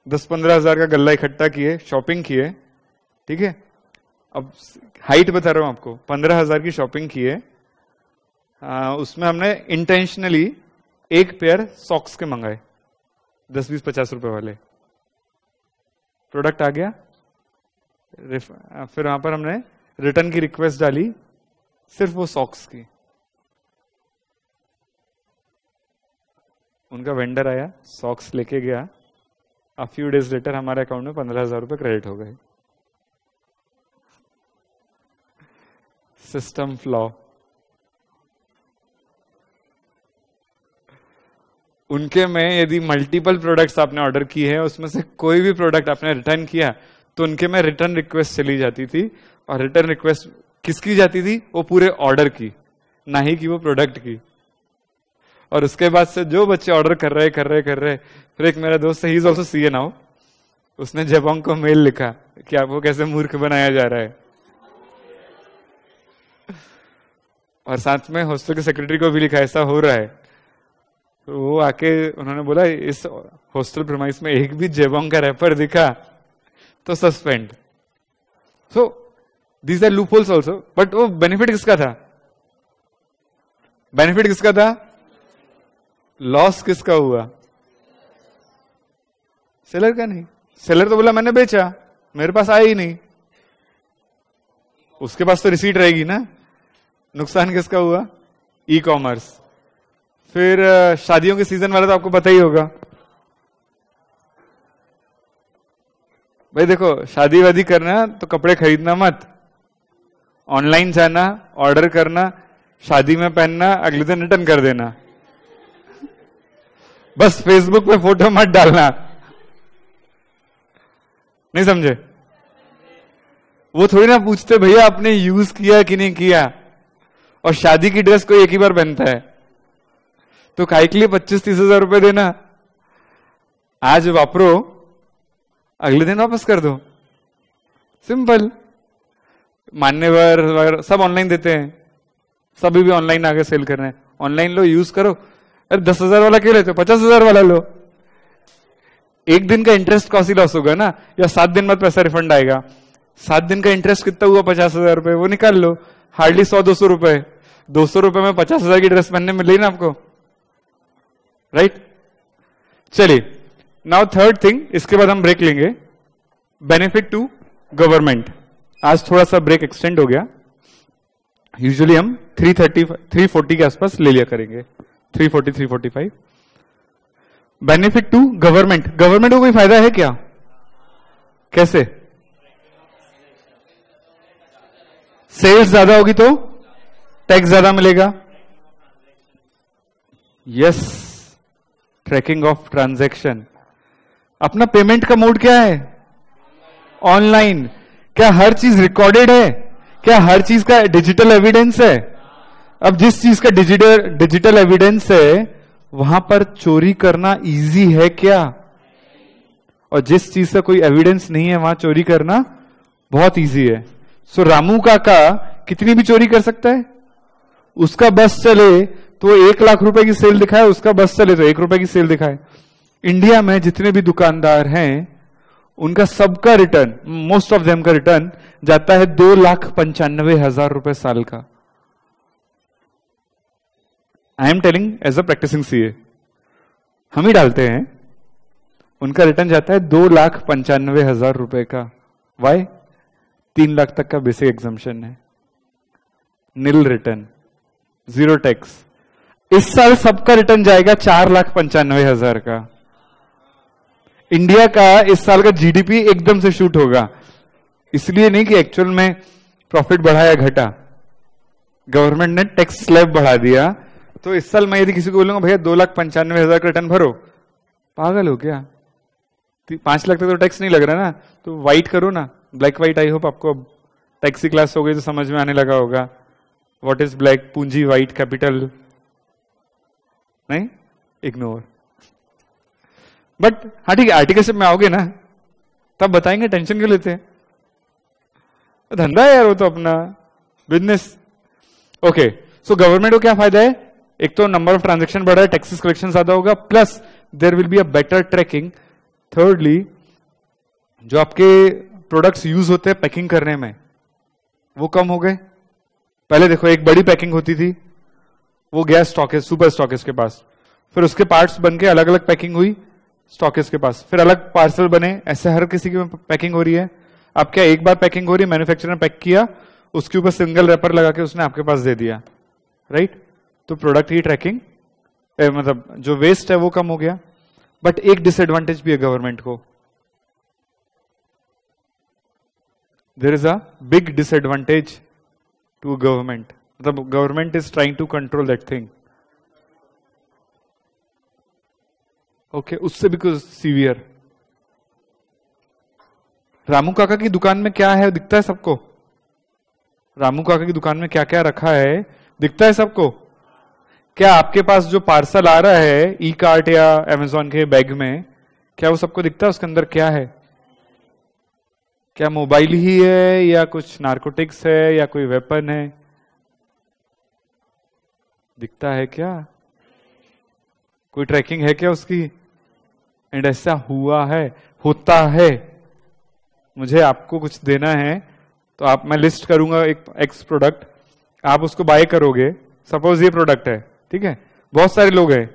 10-15 हजार का गल्ला इकट्ठा किए, शॉपिंग किए, ठीक है? अब हाइट बता रहा हूं आपको, 15,000 की शॉपिंग किए। उसमें हमने इंटेंशनली एक पेयर सॉक्स के मंगाए, 10-20-50 रुपए वाले। प्रोडक्ट आ गया, फिर वहां पर हमने रिटर्न की रिक्वेस्ट डाली, सिर्फ वो सॉक्स की। उनका वेंडर आया, सॉक्स लेके गया, a few days later हमारे अकाउंट में 15,000 रुपए क्रेडिट हो गए। System flaw. उनके में यदि मल्टीपल प्रोडक्ट्स आपने ऑर्डर की है, उसमें से कोई भी प्रोडक्ट आपने रिटर्न किया, तो उनके में रिटर्न रिक्वेस्ट चली जाती थी। और रिटर्न रिक्वेस्ट किसकी जाती थी? वो पूरे ऑर्डर की, ना ही कि वो प्रोडक्ट की। और उसके बाद से जो बच्चे ऑर्डर कर रहे, फिर एक मेरा दोस्त है, he is also CA now, उसने जेबोंग को मेल लिखा कि आपको कैसे मूर्ख बनाया जा रहा है, और साथ में हॉस्टल के सेक्रेटरी को भी लिखा ऐसा हो रहा है। तो वो आके उन्होंने बोला इस हॉस्टल प्रीमाइस में एक भी जेबोंग का रैपर दिखा तो suspend. So these are loopholes also, but वो बेनिफिट किसका था? बेनिफिट किसका था? लॉस किसका हुआ? सेलर का नहीं। सेलर तो बोला मैंने बेचा, मेरे पास आया ही नहीं, उसके पास तो रिसीट रहेगी ना। नुकसान किसका हुआ? E commerce. फिर शादियों के सीजन वाला तो आपको पता ही होगा भाई। देखो, शादी वादी करना तो कपड़े खरीदना मत, ऑनलाइन जाना, ऑर्डर करना, शादी में पहनना, अगले दिन रिटर्न कर देना। बस फेसबुक पे फोटो मत डालना। नहीं समझे? वो थोड़ी ना पूछते भैया आपने यूज किया कि नहीं किया। और शादी की ड्रेस कोई एक ही बार पहनता है, तो काय के लिए 25-30 हजार रुपए देना? आज वापरो, अगले दिन वापस कर दो, सिंपल। मान्यवर सब ऑनलाइन देते हैं, सभी भी ऑनलाइन आगे सेल कर रहे हैं। ऑनलाइन लो, यूज करो। अरे 10,000 वाला क्यों लेते हो? 50,000 वाला लो। एक दिन का इंटरेस्ट कॉस्ट ही लॉस होगा ना, या 7 दिन बाद पैसा रिफंड आएगा। 7 दिन का इंटरेस्ट कितना हुआ? 50,000 रुपए, वो निकाल लो। हार्डली 100-200 रुपए। 200 रुपए में 50,000 की ड्रेस पहनने मिल रही ना आपको, राइट? चलिए, नाउ थर्ड थिंग, इसके बाद हम ब्रेक लेंगे। Benefit to government. आज थोड़ा सा ब्रेक एक्सटेंड हो गया, यूजुअली हम 3:40 के आसपास ले लिया करेंगे, 3:45। Benefit to government. गवर्नमेंट को कोई फायदा है क्या? कैसे? सेल्स ज्यादा होगी तो टैक्स ज्यादा मिलेगा। Yes, tracking of transaction. अपना पेमेंट का मोड क्या है? ऑनलाइन। क्या हर चीज रिकॉर्डेड है? क्या हर चीज का डिजिटल एविडेंस है? अब जिस चीज का डिजिटल एविडेंस है, वहां पर चोरी करना इजी है क्या? और जिस चीज का कोई एविडेंस नहीं है, वहां चोरी करना बहुत इजी है। सो रामू काका कितनी भी चोरी कर सकता है? उसका बस चले तो 1 लाख रुपए की सेल दिखाए, उसका बस चले तो 1 रुपए की सेल दिखाए। इंडिया में जितने भी दुकानदार हैं उनका सबका रिटर्न, मोस्ट ऑफ देम का रिटर्न जाता है 2,95,000 रुपए साल का। I am telling as a practising CA, हम ही डालते हैं, उनका रिटर्न जाता है 2,95,000 रुपए का। वाई? 3 लाख तक का बेसिक एग्जाम्पशन है, नील रिटर्न, जीरो टैक्स। इस साल सबका रिटर्न जाएगा 4,95,000 का। इंडिया का इस साल का जीडीपी एकदम से शूट होगा, इसलिए नहीं कि एक्चुअल में प्रॉफिट बढ़ा या घटा, गवर्नमेंट ने टैक्स स्लैब बढ़ा दिया। तो इस साल मैं यदि किसी को बोलूंगा भैया 2,95,000 का रिटर्न भरो, पागल हो क्या? 5 लाख तक तो टैक्स नहीं लग रहा ना, तो व्हाइट करो ना, ब्लैक व्हाइट। आई होप आपको अब टैक्स की क्लास हो गई तो समझ में आने लगा होगा। What is black? पूंजी, व्हाइट, कैपिटल। नहीं, इग्नोर। बट हाँ ठीक है, आर्टिकलशिप में आओगे ना तब बताएंगे, टेंशन क्यों लेते हैं? धंधा है यार, वो तो अपना बिजनेस। ओके, सो गवर्नमेंट को क्या फायदा है? एक तो नंबर ऑफ ट्रांजेक्शन बढ़ रहा है, टैक्सेस कलेक्शन ज्यादा होगा, plus there will be a better tracking. Thirdly, जो आपके प्रोडक्ट्स यूज होते हैं पैकिंग करने में वो कम हो गए। पहले देखो एक बड़ी पैकिंग होती थी, वो गया स्टॉकेज, सुपर स्टॉकेज के पास, फिर उसके पार्ट्स बन के अलग अलग पैकिंग हुई स्टॉकेज के पास, फिर अलग पार्सल बने, ऐसे हर किसी की पैकिंग हो रही है। अब क्या एक बार पैकिंग हो रही है, मैन्युफैक्चरर ने पैक किया, उसके ऊपर सिंगल रैपर लगा के उसने आपके पास दे दिया, राइट? तो प्रोडक्ट की ट्रैकिंग, मतलब जो वेस्ट है वो कम हो गया। बट एक डिसएडवांटेज भी है गवर्नमेंट को, there is a big disadvantage to government, मतलब government is trying to control that thing. Okay, उससे भी कुछ सीवियर। रामू काका की दुकान में क्या है दिखता है सबको? रामू काका की दुकान में क्या क्या रखा है दिखता है सबको? क्या आपके पास जो पार्सल आ रहा है ई कार्ट या अमेजोन के बैग में, क्या वो सबको दिखता है उसके अंदर क्या है? क्या मोबाइल ही है या कुछ नार्कोटिक्स है या कोई वेपन है? दिखता है क्या? कोई ट्रैकिंग है क्या उसकी? एंड ऐसा हुआ है, होता है। मुझे आपको कुछ देना है तो आप, मैं लिस्ट करूंगा एक एक्स प्रोडक्ट, आप उसको बाय करोगे, सपोज ये प्रोडक्ट है, ठीक है, बहुत सारे लोग हैं,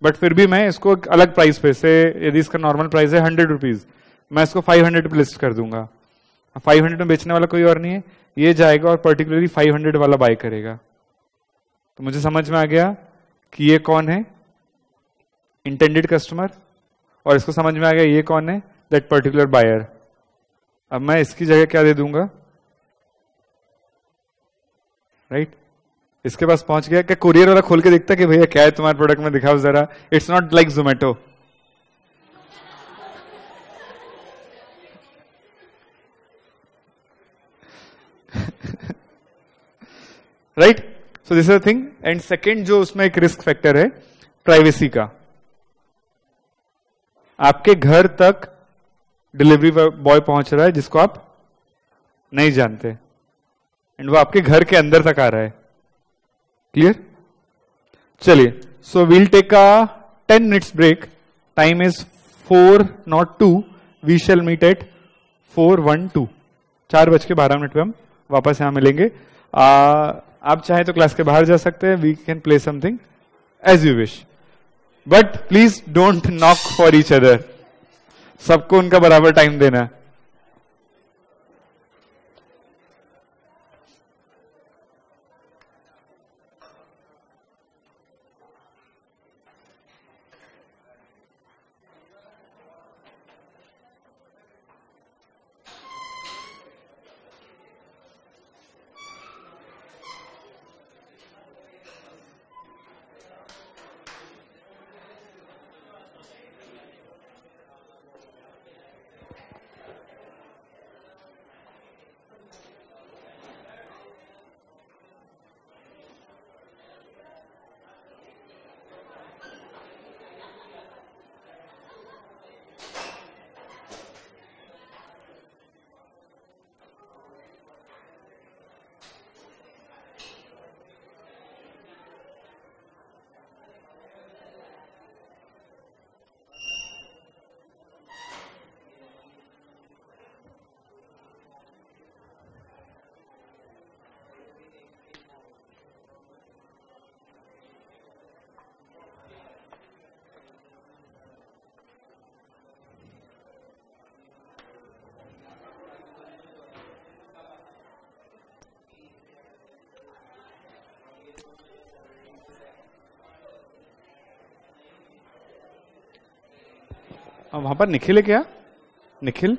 बट फिर भी मैं इसको एक अलग प्राइस पे से, यदि इसका नॉर्मल प्राइस है 100 रुपीज, मैं इसको 500 पे लिस्ट कर दूंगा। 500 में बेचने वाला कोई और नहीं है, ये जाएगा और पर्टिकुलरली 500 वाला बाय करेगा। तो मुझे समझ में आ गया कि ये कौन है, इंटेंडेड कस्टमर, और इसको समझ में आ गया ये कौन है, दैट पर्टिकुलर बायर। अब मैं इसकी जगह क्या दे दूंगा, राइट? इसके पास पहुंच गया, क्या कुरियर वाला खोल के देखता कि भैया क्या है तुम्हारे प्रोडक्ट में, दिखाओ जरा। It's not like Zomato. Right? So this is the thing. And second जो उसमें एक रिस्क फैक्टर है प्राइवेसी का। आपके घर तक डिलीवरी बॉय पहुंच रहा है जिसको आप नहीं जानते, एंड वो आपके घर के अंदर तक आ रहा है। क्लियर? चलिए, so we'll take a 10 minutes break. Time is 4 not 2। We shall meet at 4:12। 4:12 पे हम वापस यहां मिलेंगे। आप चाहे तो क्लास के बाहर जा सकते हैं, we can play something as you wish, but please don't knock for each other. सबको उनका बराबर टाइम देना। वहां पर निखिल है क्या? निखिल